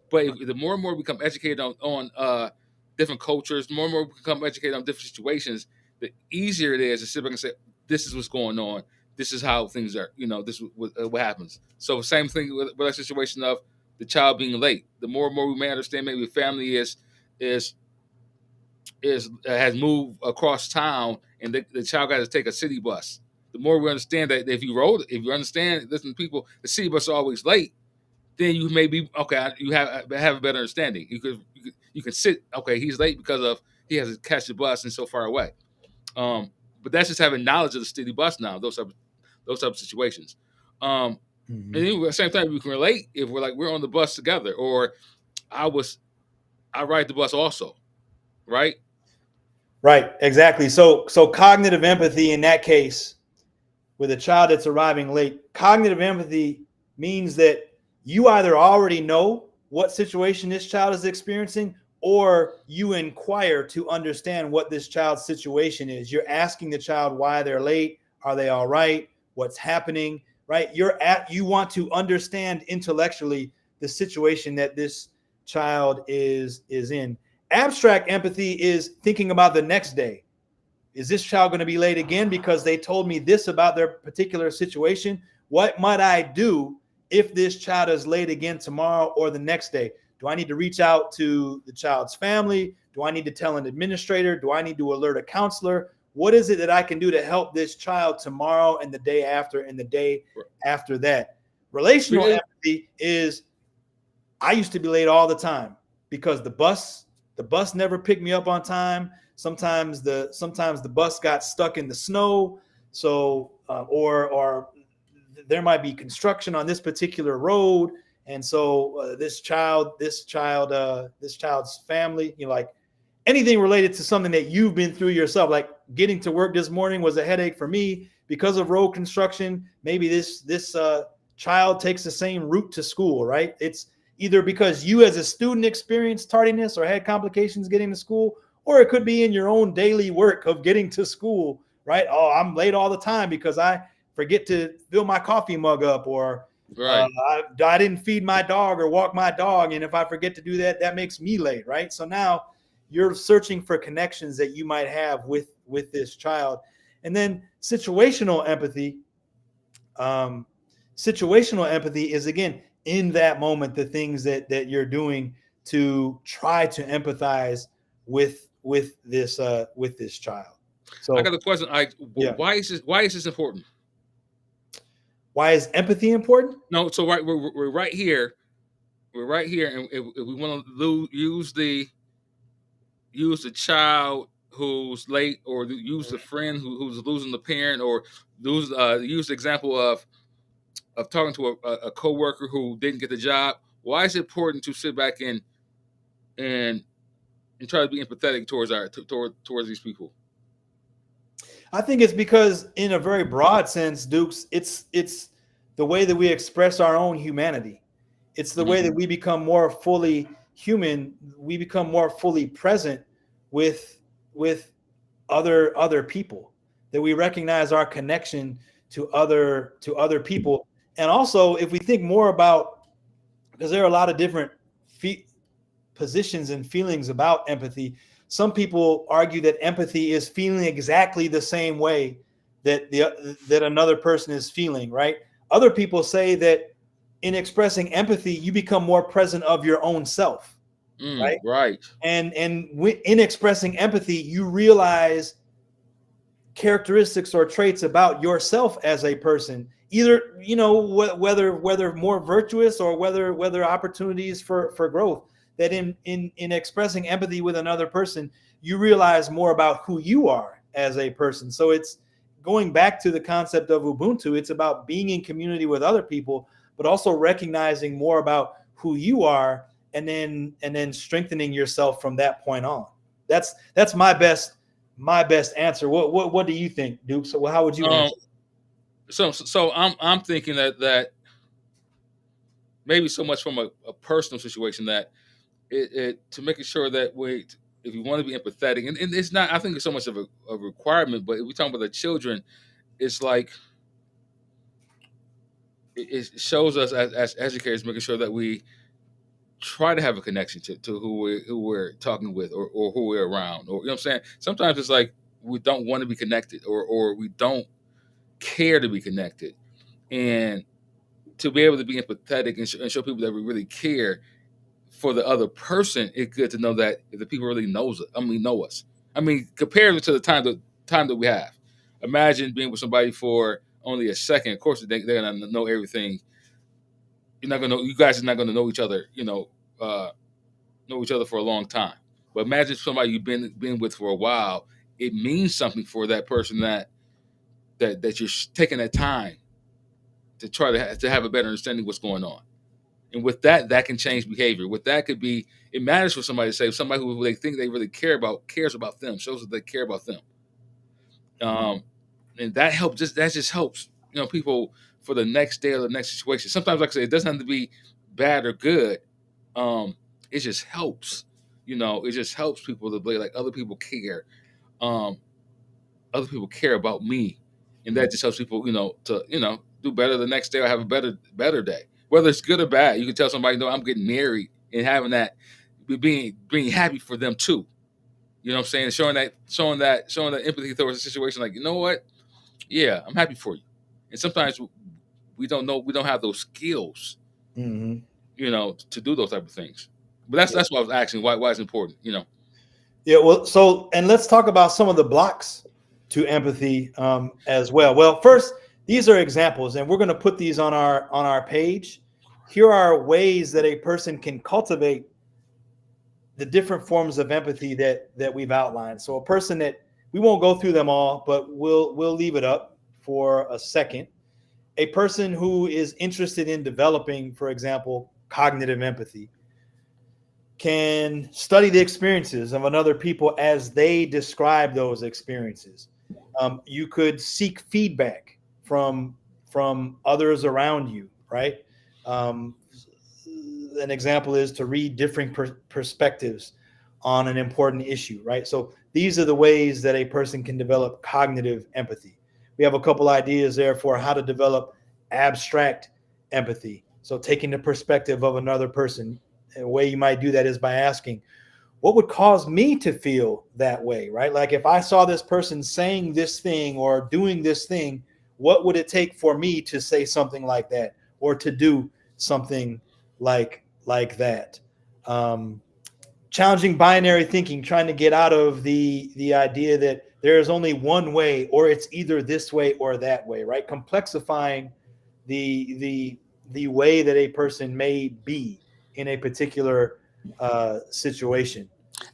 But the more and more we become educated on different cultures, the more and more we become educated on different situations, the easier it is to sit back and say, "This is what's going on. This is how things are. This is what happens." So same thing with a situation of the child being late. The more and more we may understand, maybe the family is has moved across town, and the child got to take a city bus. The more we understand that if you understand, listen, people, the city bus is always late, then you may be okay. You have a better understanding. You can sit. Okay, he's late because of he has to catch the bus and so far away. Um, but that's just having knowledge of the city bus now. Those type of situations. Um, and mhm. then at the same time, we can relate if we're like we're on the bus together, or I was I ride the bus also, right? Right, exactly. So cognitive empathy in that case, with a child that's arriving late, cognitive empathy means that you either already know what situation this child is experiencing, or you inquire to understand what this child's situation is. You're asking the child why they're late. Are they all right? What's happening? Right? You want to understand intellectually the situation that this child is in. Abstract empathy is thinking about the next day. Is this child going to be late again because they told me this about their particular situation? What might I do if this child is late again tomorrow or the next day? Do I need to reach out to the child's family? Do I need to tell an administrator? Do I need to alert a counselor? What is it that I can do to help this child tomorrow and the day after and the day after that? Relational Because, empathy is I used to be late all the time because the bus never picked me up on time. Sometimes the bus got stuck in the snow. So or there might be construction on this particular road, and so this child's family, like anything related to something that you've been through yourself, like getting to work this morning was a headache for me because of road construction. Maybe this child takes the same route to school, right? It's either because you as a student experienced tardiness or had complications getting to school, or it could be in your own daily work of getting to school, right? Oh, I'm late all the time because I forget to fill my coffee mug up, or right. I didn't feed my dog or walk my dog, and if I forget to do that, that makes me late, right? So now you're searching for connections that you might have with this child. And then um, situational empathy is, again, in that moment, the things that you're doing to try to empathize with this child. I got So a question. Like, yeah, why is this important? why is empathy important? No, so right, we're right here. We're right here, and if we want to use the child who's late, or use the friend who's losing the parent, or use the example of talking to a coworker who didn't get the job. Why is it important to sit back and and try to be empathetic towards these people? I think it's because, in a very broad sense, Dukes, it's the way that we express our own humanity. It's the way Mm-hmm. that we become more fully human. We become more fully present with with other people. That we recognize our connection to other people. And also, if we think more about, because there are a lot of different positions and feelings about empathy. Some people argue that empathy is feeling exactly the same way that another person is feeling, right? Other people say that in expressing empathy, you become more present of your own self, right? Right. And in expressing empathy, you realize characteristics or traits about yourself as a person, either whether more virtuous, or whether opportunities for growth. That in expressing empathy with another person, you realize more about who you are as a person. So it's going back to the concept of Ubuntu. It's about being in community with other people, but also recognizing more about who you are, and then strengthening yourself from that point on. That's my best answer. What do you think, Duke? So how would you Um. answer? So I'm thinking that maybe so much from a personal situation, that it to making sure that if you want to be empathetic, and it's not, I think it's so much of a requirement, but if we talk about the children, it's like it shows us as educators, making sure that we try to have a connection to who we're talking with, or who we're around, or, you know what I'm saying. Sometimes it's like we don't want to be connected, or we don't care to be connected, and to be able to be empathetic and show people that we really care for the other person. It's good to know that if the people really know us. I mean, compared to the time that we have. Imagine being with somebody for only a second. Of course, they're gonna know everything. You're not gonna know. You guys are not gonna know each other. Know each other for a long time. But imagine somebody you've been with for a while. It means something for that person, that you're taking that time to try to have a better understanding of what's going on. And with that can change behavior. With that could be, it matters for somebody to say, somebody who they think they really cares about them, shows that they care about them. Um, and that just helps, people for the next day or the next situation. Sometimes, like I say, it doesn't have to be bad or good. Um, it just helps. It just helps people to be like, other people care. Um, Other people care about me, and that just helps people, to do better the next day, or have a better day, whether it's good or bad. You can tell somebody, no, I'm getting married, and having that, being happy for them too. You know what I'm saying? Showing that empathy towards the situation, like, you know what? Yeah, I'm happy for you. And sometimes we don't have those skills, Mm-hmm. to do those type of things. But that's what I was asking. Why it's important? You know. Yeah, well, so and let's talk about some of the blocks to empathy as well. Well, first, these are examples, and we're going to put these on our page. Here are ways that a person can cultivate the different forms of empathy that we've outlined. So, a person that we won't go through them all, but we'll leave it up for a second. A person who is interested in developing, for example, cognitive empathy, can study the experiences of another people as they describe those experiences. You could seek feedback from others around you, right? Um, an example is to read different perspectives on an important issue, right? So these are the ways that a person can develop cognitive empathy. We have a couple ideas there for how to develop abstract empathy. So taking the perspective of another person, a way you might do that is by asking, what would cause me to feel that way, right? Like if I saw this person saying this thing or doing this thing, what would it take for me to say something like that or to do something like that? Um, Challenging binary thinking, trying to get out of the idea that there is only one way or it's either this way or that way, right? Complexifying the way that a person may be in a particular situation.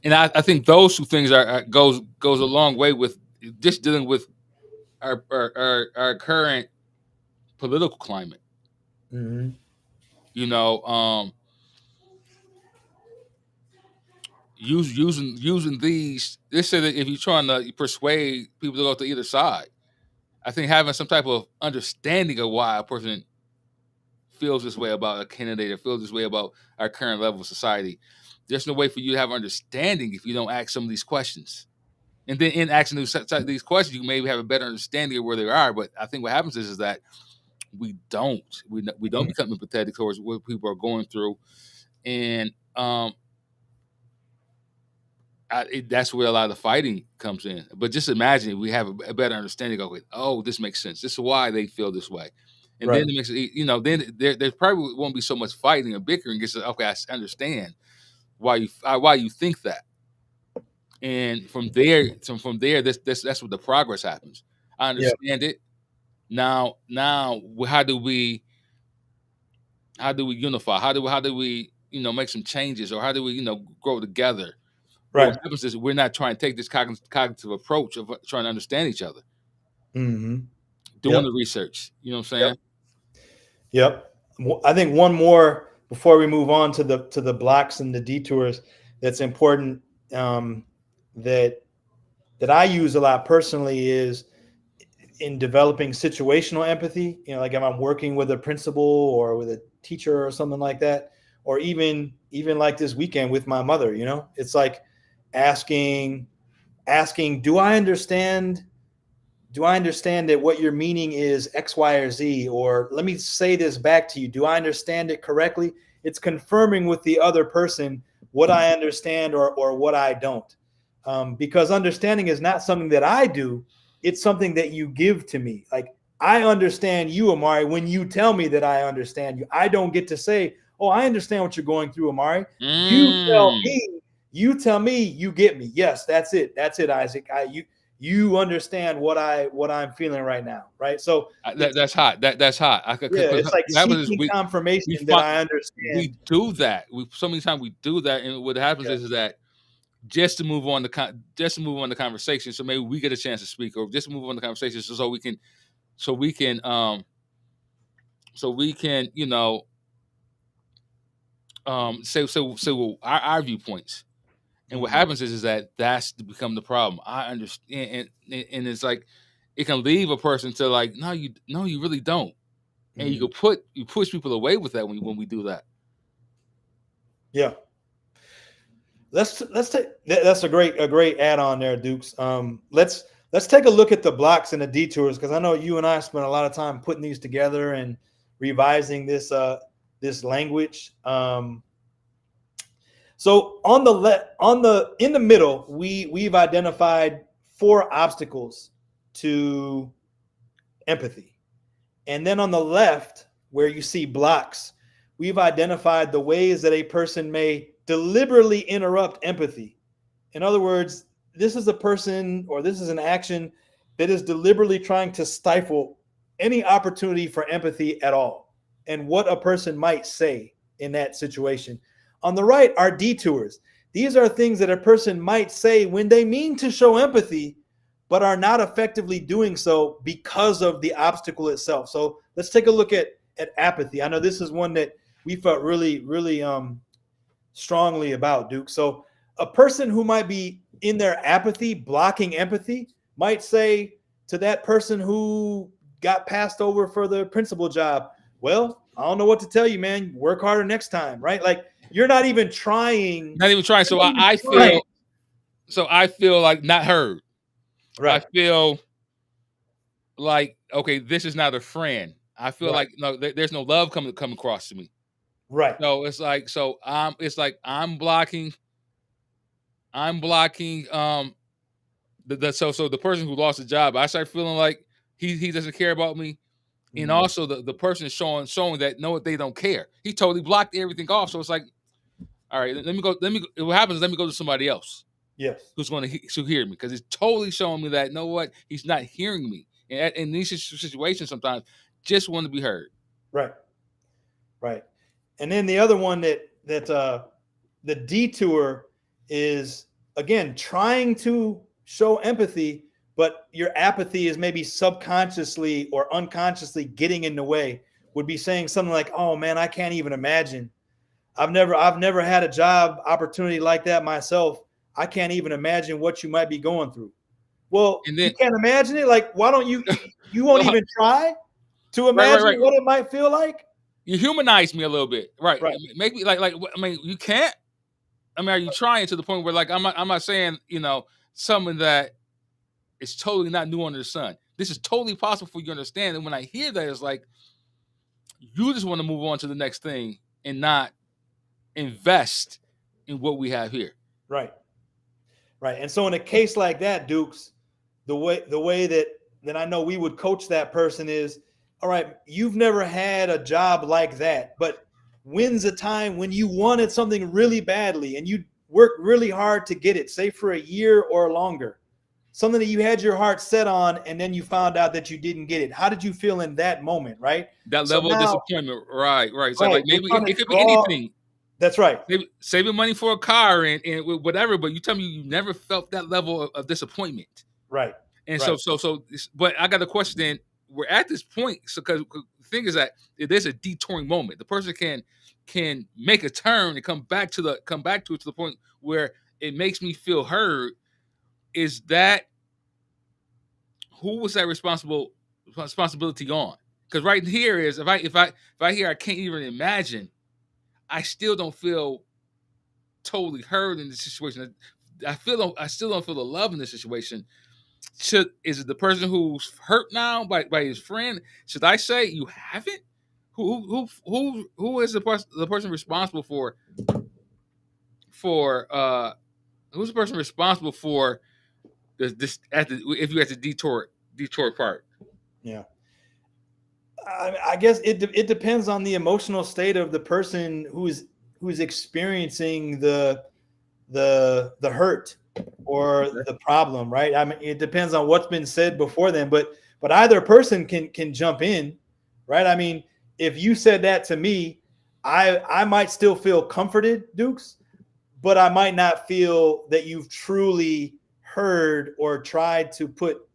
And I think those two things goes a long way with just dealing with our current political climate. Mm-hmm. You know, using these. They say that if you're trying to persuade people to go to either side, I think having some type of understanding of why a person feels this way about a candidate or feels this way about our current level of society. There's no way for you to have understanding if you don't ask some of these questions. And then in asking these questions, you maybe have a better understanding of where they are. But I think what happens is that we don't become empathetic towards what people are going through, and that's where a lot of the fighting comes in. But just imagine if we have a better understanding of it. Oh, this makes sense. This is why they feel this way. And then Right. it makes it, then there probably won't be so much fighting or bickering. It's just, okay, I understand why you think that. And from there, that's where the progress happens. I Yeah. understand it. Now, how do we unify? How do we make some changes, or how do we grow together? But what Right. happens is we're not trying to take this cognitive approach of trying to understand each other, Mm-hmm. doing Yep. the research. You know what I'm Yep. saying? Yep. I think one more before we move on to the blocks and the detours that's important, um, that that I use a lot personally is in developing situational empathy. You know, like if I'm working with a principal or with a teacher or something like that, or even like this weekend with my mother. You know, it's like asking asking, do I understand that what your meaning is X, Y, or Z? Or let me say this back to you. Do I understand it correctly? It's confirming with the other person what I understand or what I don't. Because understanding is not something that I do, it's something that you give to me. Like, I understand you, Amari, when you tell me that I understand you. I don't get to say, oh, I understand what you're going through, Amari. You tell Mm. me, you get me. Yes, that's it. That's it, Isaac. You understand what I'm feeling right now, right? So it's That's hot. That's hot. yeah, Because it's like what happens is seeking we confirmation that find I we understand. do that. We so many times we do that, and what happens Yeah, is that just to move on just to move on the conversation, so maybe we get a chance to speak, or just move on the conversation, so we can so we can so we can say our viewpoints. And what mhm, happens is that that's to become the problem. I understand, and it's like it can leave a person to like, no, you really don't, and mhm. you push people away with that when we do that. Yeah. Let's take that's a great add on there, Dukes. Let's take a look at the blocks and the detours because I know you and I spent a lot of time putting these together and revising this language. So on the in the middle, we've identified four obstacles to empathy. And then on the left, where you see blocks, we've identified the ways that a person may deliberately interrupt empathy. In other words, this is a person or this is an action that is deliberately trying to stifle any opportunity for empathy at all and what a person might say in that situation. On the right are detours. These are things that a person might say when they mean to show empathy, but are not effectively doing so because of the obstacle itself. So let's take a look at apathy. I know this is one that we felt really strongly about, Duke. So a person who might be in their apathy, blocking empathy, might say to that person who got passed over for the principal job, well, I don't know what to tell you, man. Work harder next time, right? Like you're not even trying. Not even trying. You're So not I, even I trying. feel I feel like not heard. I Right, feel like, okay, this is not a friend. I feel right, like no, there's no love come across to me. right, So it's like I'm blocking so the person who lost the job, I start feeling like he doesn't care about me. And mm, also the person is showing that no, they don't care. He totally blocked everything off. So it's like, all right, let me go. What happens? Let me go to somebody else yes, who's going to hear me, because it's totally showing me that, you know what, he's not hearing me. And in these situations, sometimes just want to be heard. right, right. And then the other one that the detour is again trying to show empathy, but your apathy is maybe subconsciously or unconsciously getting in the way. Would be saying something like, "Oh man, I can't even imagine. I've never had a job opportunity like that myself. I can't even imagine what you might be going through." Well, And you then can't imagine it. Like, why don't you won't well, even try to right, right, imagine right. what it might feel like? You humanize me a little bit, right? Right, Make me like I mean, you can't. I mean, are you trying to the point where, like, I'm not saying, something that is totally not new under the sun. This is totally possible for you to understand. And when I hear that, it's like you just want to move on to the next thing and not invest in what we have here. right. Right. And so in a case like that, Dukes, the way that I know we would coach that person is, all right, you've never had a job like that, but when's a time when you wanted something really badly and you worked really hard to get it, say for a year or longer, something that you had your heart set on, and then you found out that you didn't get it. How did you feel in that moment, right? That So level of now, disappointment, right, right. So right, like we're maybe trying to it could be draw. anything. That's right. Saving money for a car and whatever, but you tell me you never felt that level of disappointment. Right. And Right. but I got a question. Then we're at this point, so because the thing is that there's a detouring moment. The person can make a turn and come back to it to the point where it makes me feel heard. Is that who was that responsibility on? Because right here is if I hear I can't even imagine, I still don't feel totally heard in the situation. I still don't feel the love in this situation. Is it the person who's hurt now by his friend? Should I say you haven't? Who is the person responsible for who's the person responsible for this if you had to detour part? Yeah. I guess it depends on the emotional state of the person who's experiencing the hurt or Okay. the problem, right? I mean, it depends on what's been said before then, but either person can jump in, right? I mean, if you said that to me, I might still feel comforted, Dukes, but I might not feel that you've truly heard or tried to put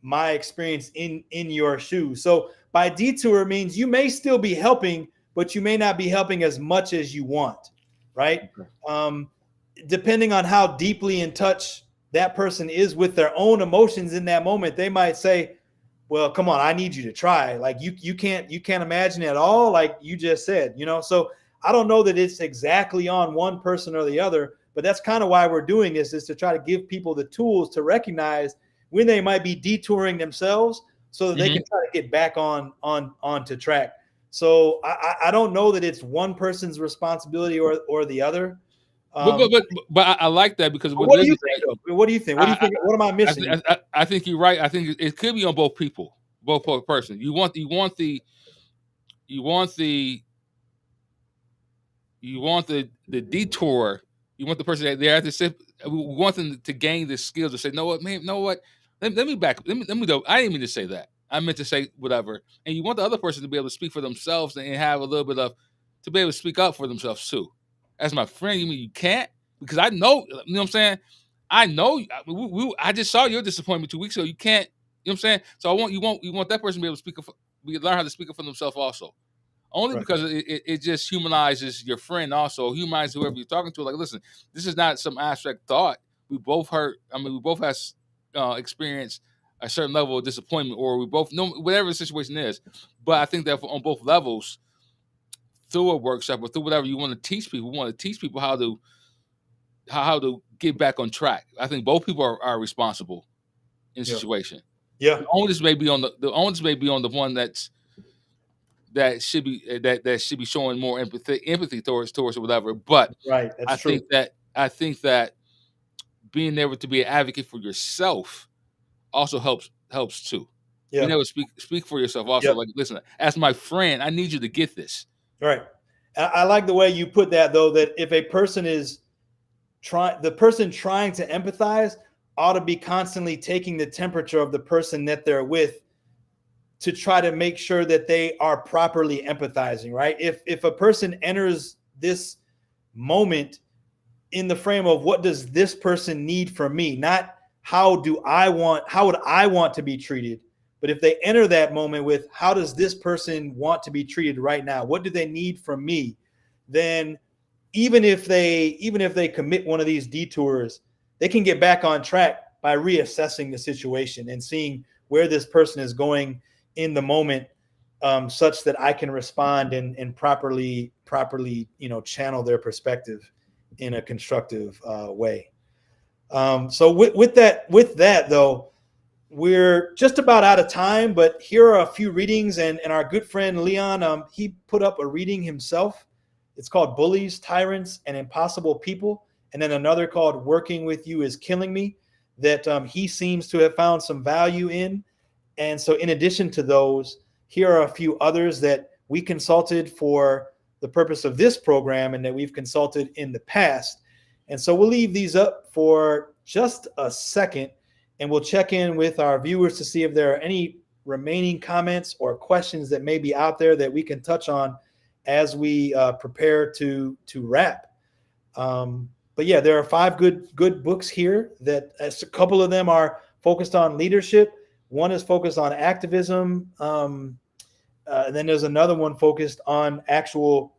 my experience in your shoes. So by detour means you may still be helping, but you may not be helping as much as you want, right? Okay. Um, Depending on how deeply in touch that person is with their own emotions in that moment, they might say, "Well, come on, I need you to try. Like you can't imagine it at all, like you just said, you know." So I don't know that it's exactly on one person or the other, but that's kind of why we're doing this is to try to give people the tools to recognize when they might be detouring themselves so that they Hmm. can try to get back onto track. So I don't know that it's one person's responsibility or the other. But but Um, but but I like that, because but what what it do is you is think that though? What do you think? What do you I think? What am I I, missing? I think you're right. I think it could be on both people, both person. You want the You want the detour. You want the person that they have to sit. We want them to gain the skills to say, "No what, man? Know what? Let me back. Let me go. I didn't mean to say that. I meant to say whatever." And you want the other person to be able to speak for themselves and have a little bit of to be able to speak up for themselves too. As my friend, you mean you can't? Because I know, you know what I'm saying. I know. I just saw your disappointment 2 weeks ago. You can't. You know what I'm saying. So I want you want that person to be able to speak up, learn how to speak up for themselves also only Right. because it just humanizes your friend also humanizes whoever you're talking to like listen this is not some abstract thought we both hurt I mean we both have experienced a certain level of disappointment or we both know whatever the situation is but I think that on both levels through a workshop or through whatever you want to teach people we want to teach people how to get back on track. I think both people are responsible in the Yeah. situation. Yeah. The onus may be on the one that should be showing more empathy towards or whatever. But Right. That's true. I think that being able to be an advocate for yourself also helps too. Being Yeah. able to speak for yourself also. Yep. Like, listen, as my friend, I need you to get this. Right. I like the way you put that though. That if a person is the person trying to empathize ought to be constantly taking the temperature of the person that they're with to try to make sure that they are properly empathizing. Right. If a person enters this moment in the frame of what does this person need from me, not how would I want to be treated, but if they enter that moment with how does this person want to be treated right now, what do they need from me, then even if they commit one of these detours, they can get back on track by reassessing the situation and seeing where this person is going in the moment, such that I can respond and properly channel their perspective in a constructive way. So with that though, we're just about out of time, but here are a few readings, and our good friend Leon, he put up a reading himself. It's called Bullies, Tyrants, and Impossible People, and then another called Working with You is Killing Me, that he seems to have found some value in. And so, in addition to those, here are a few others that we consulted for the purpose of this program and that we've consulted in the past. And so, we'll leave these up for just a second and we'll check in with our viewers to see if there are any remaining comments or questions that may be out there that we can touch on as we prepare to wrap. But yeah, there are 5 good books here that a couple of them are focused on leadership. One is focused on activism. And then there's another one focused on actual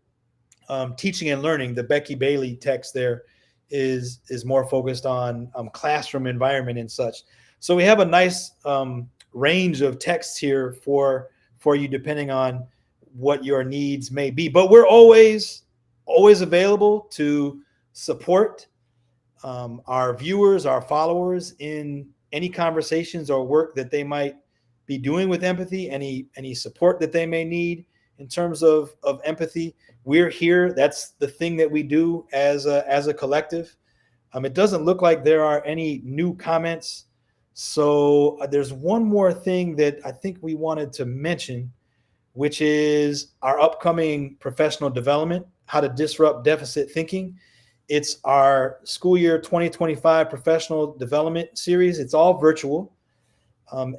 teaching and learning. The Becky Bailey text there is more focused on classroom environment and such. So we have a nice range of texts here for you, depending on what your needs may be. But we're always available to support our viewers, our followers in any conversations or work that they might be doing with empathy, any support that they may need in terms of empathy. We're here. That's the thing that we do as a collective. It doesn't look like there are any new comments. So there's one more thing that I think we wanted to mention, which is our upcoming professional development, How to Disrupt Deficit Thinking. It's our school year 2025 professional development series. It's all virtual,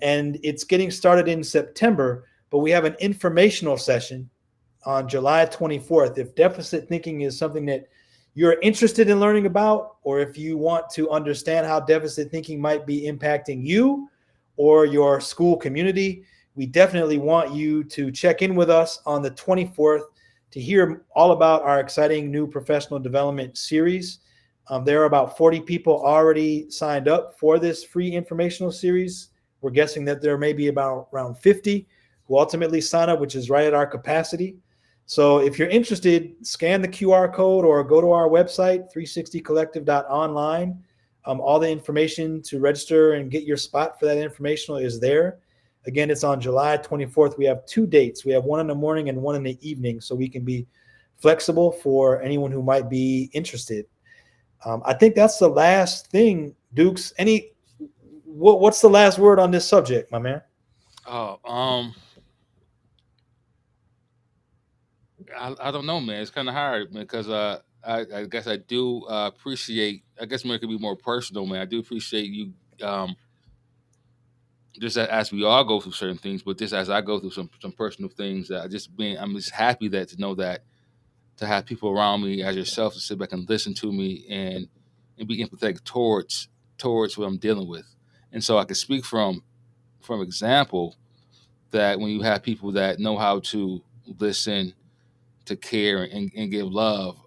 and it's getting started in September, but we have an informational session on July 24th. If deficit thinking is something that you're interested in learning about, or if you want to understand how deficit thinking might be impacting you or your school community, we definitely want you to check in with us on the 24th to hear all about our exciting new professional development series. There are about 40 people already signed up for this free informational series. We're guessing that there may be about around 50 who ultimately sign up, which is right at our capacity. So if you're interested, scan the QR code or go to our website, 360collective.online. All the information to register and get your spot for that informational is there. Again, it's on July 24th. We have 2 dates. We have one in the morning and one in the evening, so we can be flexible for anyone who might be interested. I think that's the last thing, Dukes. What's the last word on this subject, my man? 'Cause. Oh, I don't know, man. It's kind of hard, man, because I guess I do appreciate. I guess man, it could be more personal, man. I do appreciate you. Just as we all go through certain things, but just as I go through some personal things, that I'm just happy that to know that to have people around me as yourself to sit back and listen to me and be empathetic towards what I'm dealing with, and so I can speak from example that when you have people that know how to listen, to care, and give love,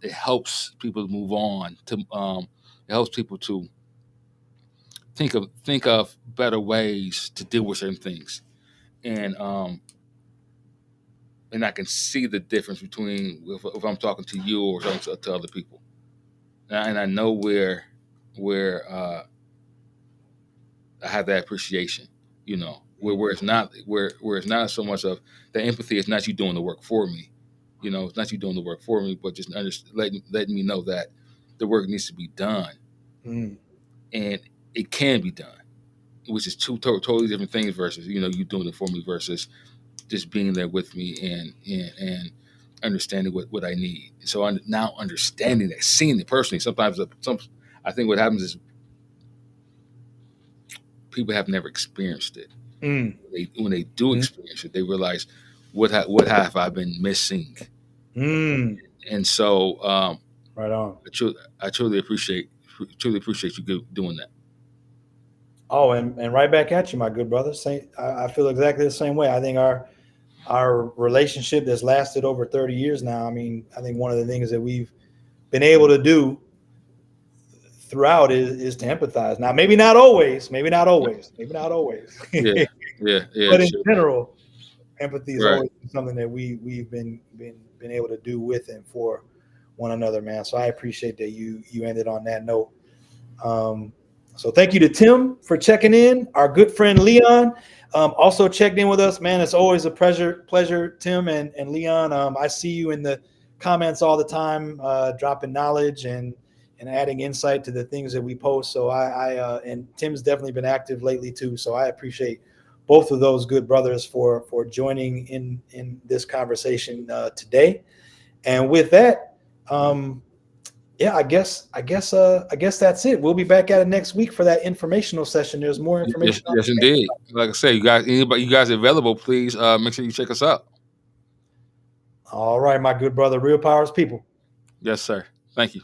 it helps people to move on. It helps people to think of better ways to deal with certain things, and and I can see the difference between if I'm talking to you or talking to other people, and I know where I have that appreciation. Where it's not where it's not so much of the empathy. It's not you doing the work for me. It's not you doing the work for me, but just letting me know that the work needs to be done, Mm. and it can be done, which is two totally different things versus you doing it for me versus just being there with me and understanding what I need. So now understanding that, seeing it personally. Sometimes I think what happens is people have never experienced it. Mm. When they do Mm. experience it, they realize what have I been missing, Mm. and so Right on. I truly appreciate you doing that. Oh, and right back at you, my good brother. I feel exactly the same way. I think our relationship that's lasted over 30 years now. I mean, I think one of the things that we've been able to do throughout is to empathize. Now, maybe not always, Yeah, yeah, yeah, but in sure, general, empathy has right. always been something that we've been able to do with and for one another, man. So I appreciate that you ended on that note. Um, so thank you to Tim for checking in. Our good friend Leon also checked in with us. Man, it's always a pleasure, Tim and Leon. I see you in the comments all the time, dropping knowledge and adding insight to the things that we post. So and Tim's definitely been active lately too. So I appreciate both of those good brothers for joining in this conversation today. And with that, yeah, I guess that's it. We'll be back at it next week for that informational session. There's more Yes, information on yes, indeed. Like I say, you guys available, please make sure you check us out. All right, my good brother, Real Powers people. Yes, sir. Thank you.